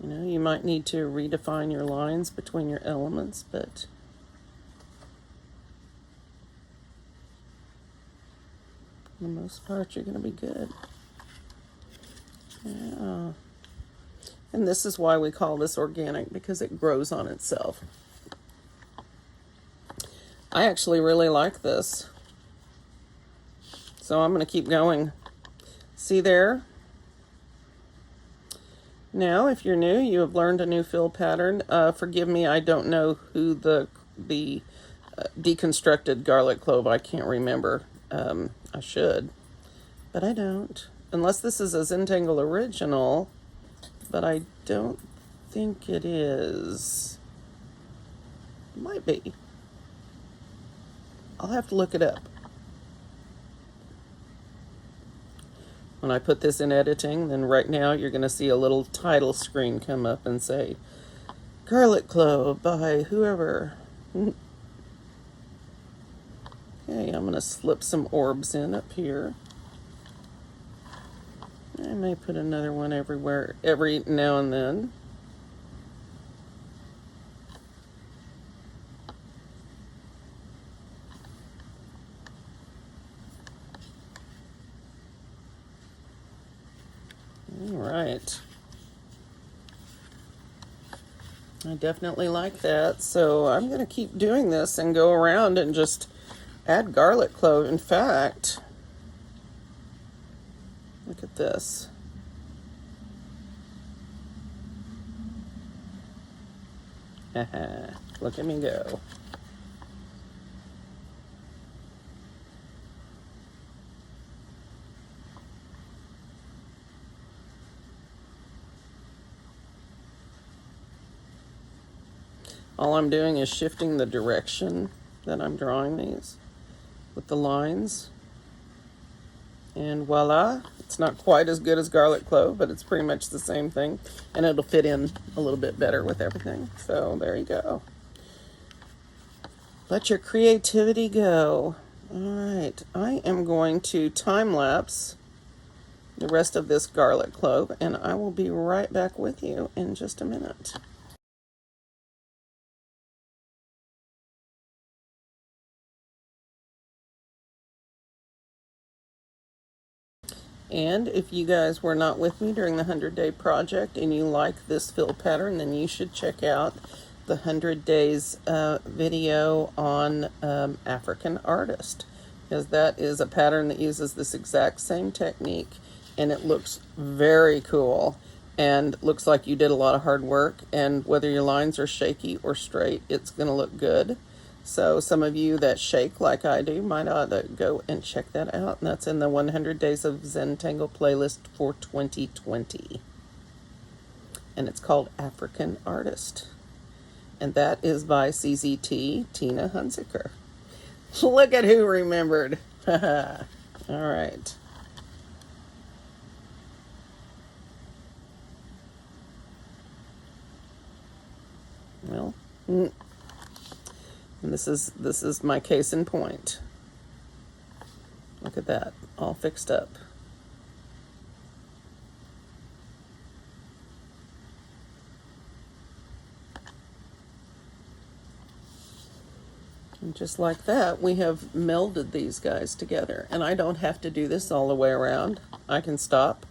You might need to redefine your lines between your elements, but for the most part, you're going to be good. Yeah. And this is why we call this organic, because it grows on itself. I actually really like this. So I'm going to keep going. See there? Now, if you're new, you have learned a new fill pattern. Forgive me, I don't know who the deconstructed garlic clove. I can't remember. I should, but I don't. Unless this is a Zentangle original, but I don't think it is. It might be. I'll have to look it up. When I put this in editing, then right now you're going to see a little title screen come up and say, Garlic Clove by whoever. Okay, I'm going to slip some orbs in up here. I may put another one everywhere, every now and then. All right. I definitely like that. So I'm going to keep doing this and go around and just add garlic clove. In fact, look at this. Look at me go. All I'm doing is shifting the direction that I'm drawing these with the lines. And voila, it's not quite as good as garlic clove, but it's pretty much the same thing. And it'll fit in a little bit better with everything. So there you go. Let your creativity go. All right, I am going to time lapse the rest of this garlic clove, and I will be right back with you in just a minute. And if you guys were not with me during the 100-day project and you like this fill pattern, then you should check out the 100 days video on African artist, because that is a pattern that uses this exact same technique, and it looks very cool and looks like you did a lot of hard work, and whether your lines are shaky or straight, it's going to look good. So some of you that shake like I do might ought to go and check that out. And that's in the 100 Days of Zentangle playlist for 2020. And it's called African Artist. And that is by CZT, Tina Hunziker. Look at who remembered. All right. Well, and this is my case in point. Look at that, all fixed up. And just like that, we have melded these guys together. And I don't have to do this all the way around. I can stop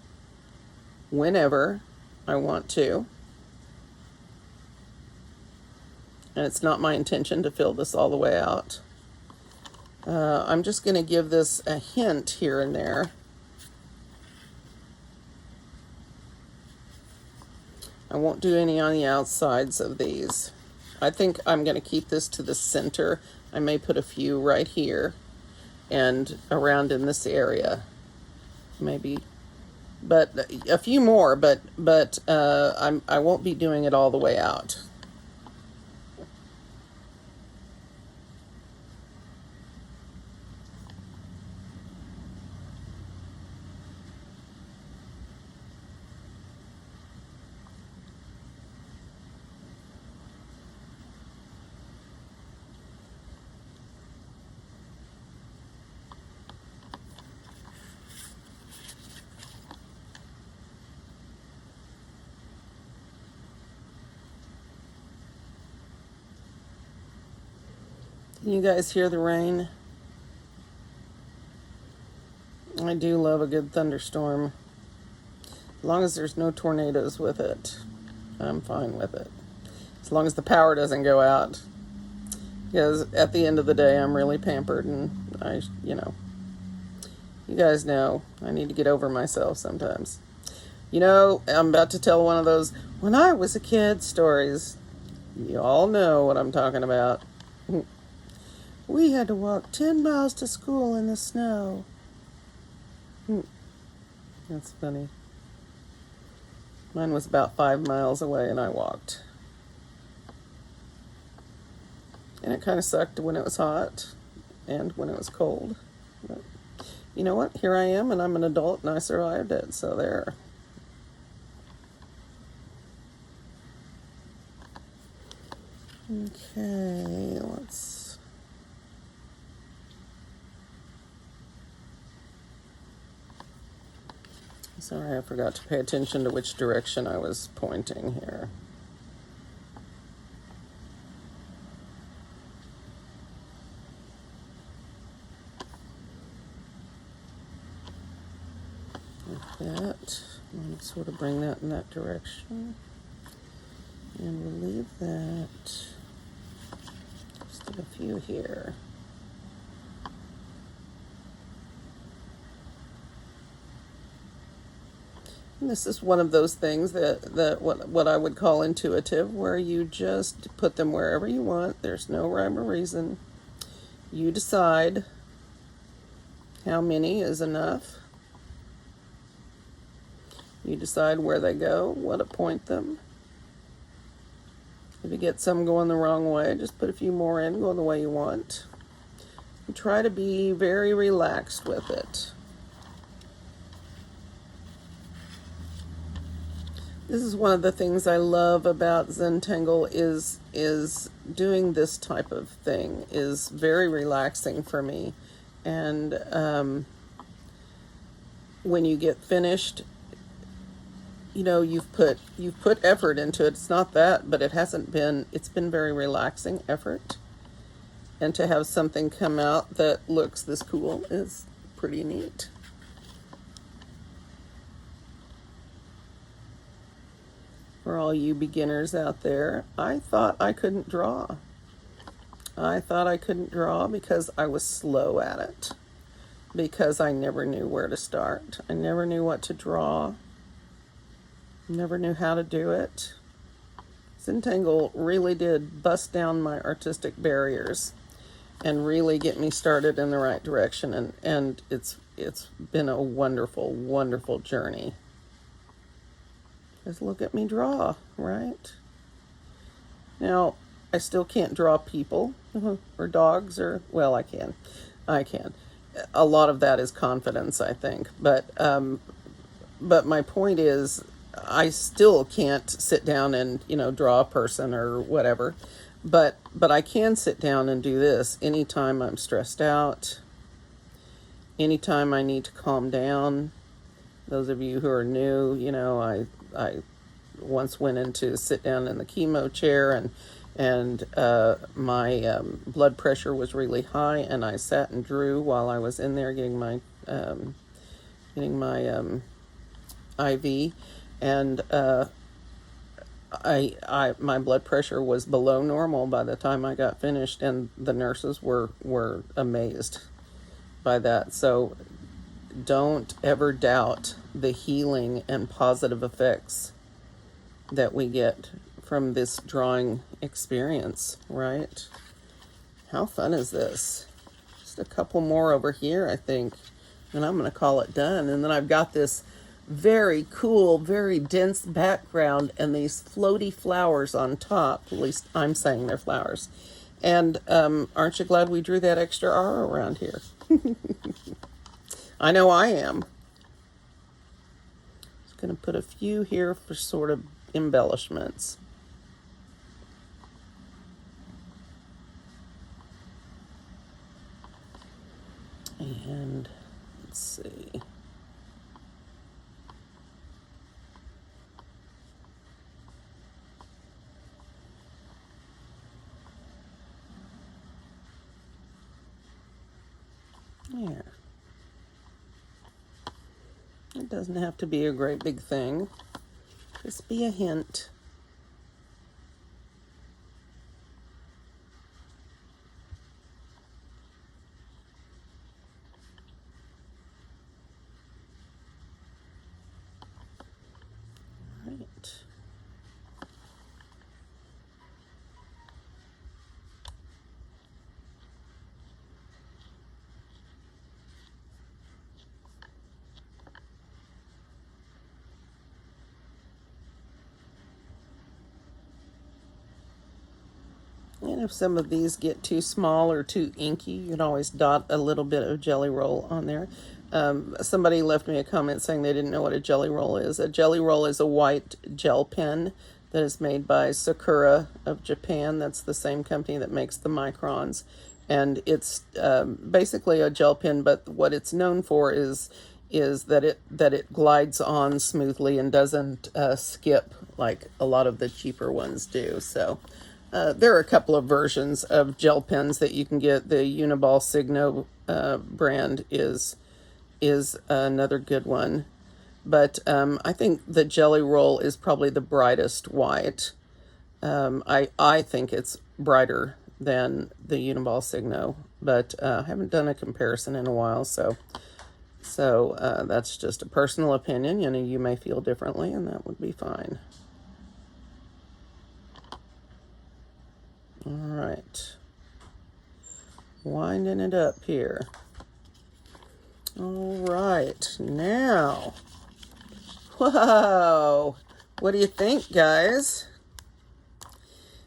whenever I want to. And it's not my intention to fill this all the way out. I'm just going to give this a hint here and there. I won't do any on the outsides of these. I think I'm going to keep this to the center. I may put a few right here and around in this area, maybe, but a few more. But I won't be doing it all the way out. Can you guys hear the rain? I do love a good thunderstorm. As long as there's no tornadoes with it, I'm fine with it. As long as the power doesn't go out. Because at the end of the day, I'm really pampered, and you guys know, I need to get over myself sometimes. I'm about to tell one of those when I was a kid stories. You all know what I'm talking about. We had to walk 10 miles to school in the snow. That's funny. Mine was about 5 miles away and I walked. And it kind of sucked when it was hot and when it was cold. But you know what? Here I am and I'm an adult and I survived it. So there. Okay, Sorry, I forgot to pay attention to which direction I was pointing here. Like that. I'm sort of bring that in that direction. And we'll leave that. Just a few here. And this is one of those things that what I would call intuitive, where you just put them wherever you want. There's no rhyme or reason. You decide how many is enough. You decide where they go, what to point them. If you get some going the wrong way, just put a few more in, go the way you want. And try to be very relaxed with it. This is one of the things I love about Zentangle is doing this type of thing is very relaxing for me. And when you get finished, you've put effort into it. It's not that, but it's been very relaxing effort. And to have something come out that looks this cool is pretty neat. For all you beginners out there, I thought I couldn't draw. I thought I couldn't draw because I was slow at it. Because I never knew where to start. I never knew what to draw. Never knew how to do it. Zentangle really did bust down my artistic barriers and really get me started in the right direction. And it's been a wonderful, wonderful journey. Just look at me draw, right? Now, I still can't draw people or dogs well, I can. A lot of that is confidence, I think. But my point is, I still can't sit down and, draw a person or whatever. But I can sit down and do this anytime I'm stressed out, anytime I need to calm down. Those of you who are new, I once went in to sit down in the chemo chair and my blood pressure was really high, and I sat and drew while I was in there getting my IV, and my blood pressure was below normal by the time I got finished, and the nurses were amazed by that. So don't ever doubt the healing and positive effects that we get from this drawing experience, right? How fun is this? Just a couple more over here, I think, and I'm going to call it done. And then I've got this very cool, very dense background and these floaty flowers on top. At least I'm saying they're flowers. And aren't you glad we drew that extra R around here? I know I am. Just going to put a few here for sort of embellishments. And let's see. There. It doesn't have to be a great big thing. Just be a hint. Right. And if some of these get too small or too inky, you can always dot a little bit of jelly roll on there. Somebody left me a comment saying they didn't know what a jelly roll is. A jelly roll is a white gel pen that is made by Sakura of Japan. That's the same company that makes the microns. And it's basically a gel pen, but what it's known for is that it glides on smoothly and doesn't skip like a lot of the cheaper ones do. So there are a couple of versions of gel pens that you can get. The Uniball Signo brand is another good one. But I think the Jelly Roll is probably the brightest white. I think it's brighter than the Uniball Signo, but I haven't done a comparison in a while, so that's just a personal opinion. You know, you may feel differently, and that would be fine. All right, winding it up here. All right, now, whoa, what do you think, guys?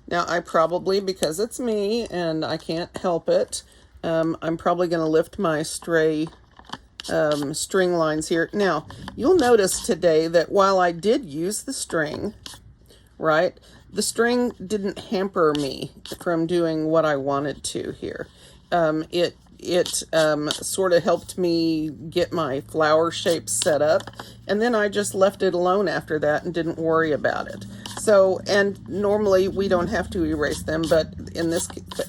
Now, I probably, because it's me and I can't help it, I'm probably going to lift my stray string lines here. Now, you'll notice today that while I did use the string, right, the string didn't hamper me from doing what I wanted to here. It sort of helped me get my flower shapes set up, and then I just left it alone after that and didn't worry about it. So, and normally we don't have to erase them, but in this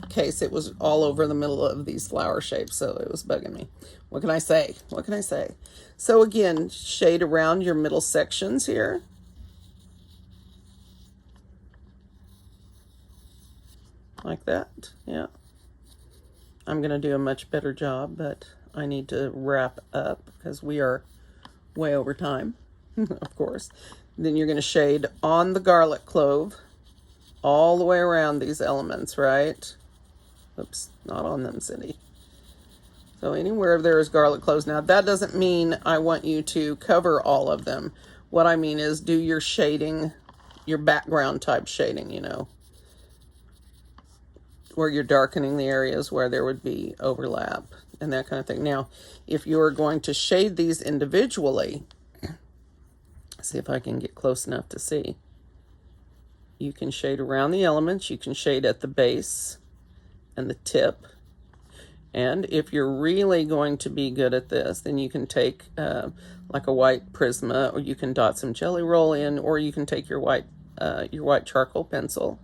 case it was all over the middle of these flower shapes, so it was bugging me. What can I say? What can I say? So again, shade around your middle sections here. Like that, yeah. I'm going to do a much better job, but I need to wrap up because we are way over time, of course. Then you're going to shade on the garlic clove all the way around these elements, right? Oops, not on them, Cyndee. So anywhere there is garlic cloves. Now, that doesn't mean I want you to cover all of them. What I mean is do your shading, your background type shading, you know, where you're darkening the areas where there would be overlap and that kind of thing. Now, if you're going to shade these individually, see if I can get close enough to see. You can shade around the elements. You can shade at the base and the tip. And if you're really going to be good at this, then you can take like a white Prisma, or you can dot some jelly roll in, or you can take your white charcoal pencil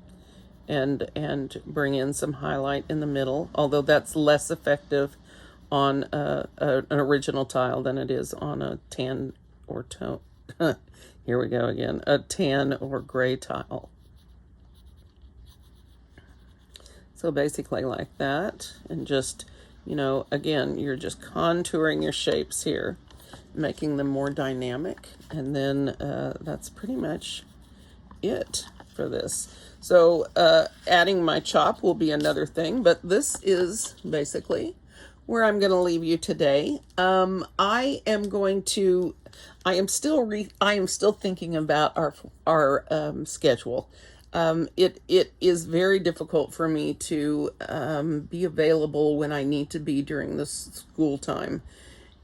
and bring in some highlight in the middle, although that's less effective on an original tile than it is on a tan or tone Here we go again, a tan or gray tile. So basically like that, and just, you know, again, you're just contouring your shapes here, making them more dynamic, and then that's pretty much it for this. So adding my chop will be another thing, but this is basically where I'm going to leave you today. I am still thinking about our schedule. It is very difficult for me to be available when I need to be during the school time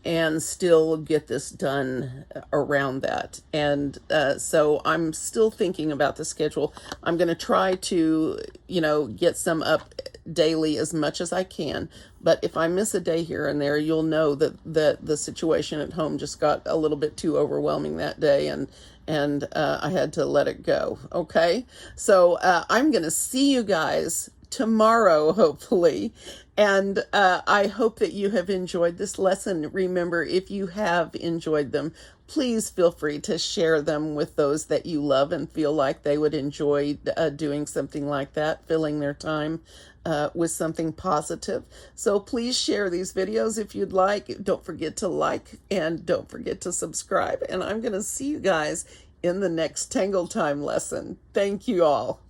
and still get this done around that. And so I'm still thinking about the schedule. I'm going to try to, you know, get some up daily as much as I can. But if I miss a day here and there, you'll know that the situation at home just got a little bit too overwhelming that day, and I had to let it go. Okay, so I'm going to see you guys tomorrow, hopefully. And I hope that you have enjoyed this lesson. Remember, if you have enjoyed them, please feel free to share them with those that you love and feel like they would enjoy doing something like that, filling their time with something positive. So please share these videos if you'd like. Don't forget to like and don't forget to subscribe. And I'm going to see you guys in the next Tangle Time lesson. Thank you all.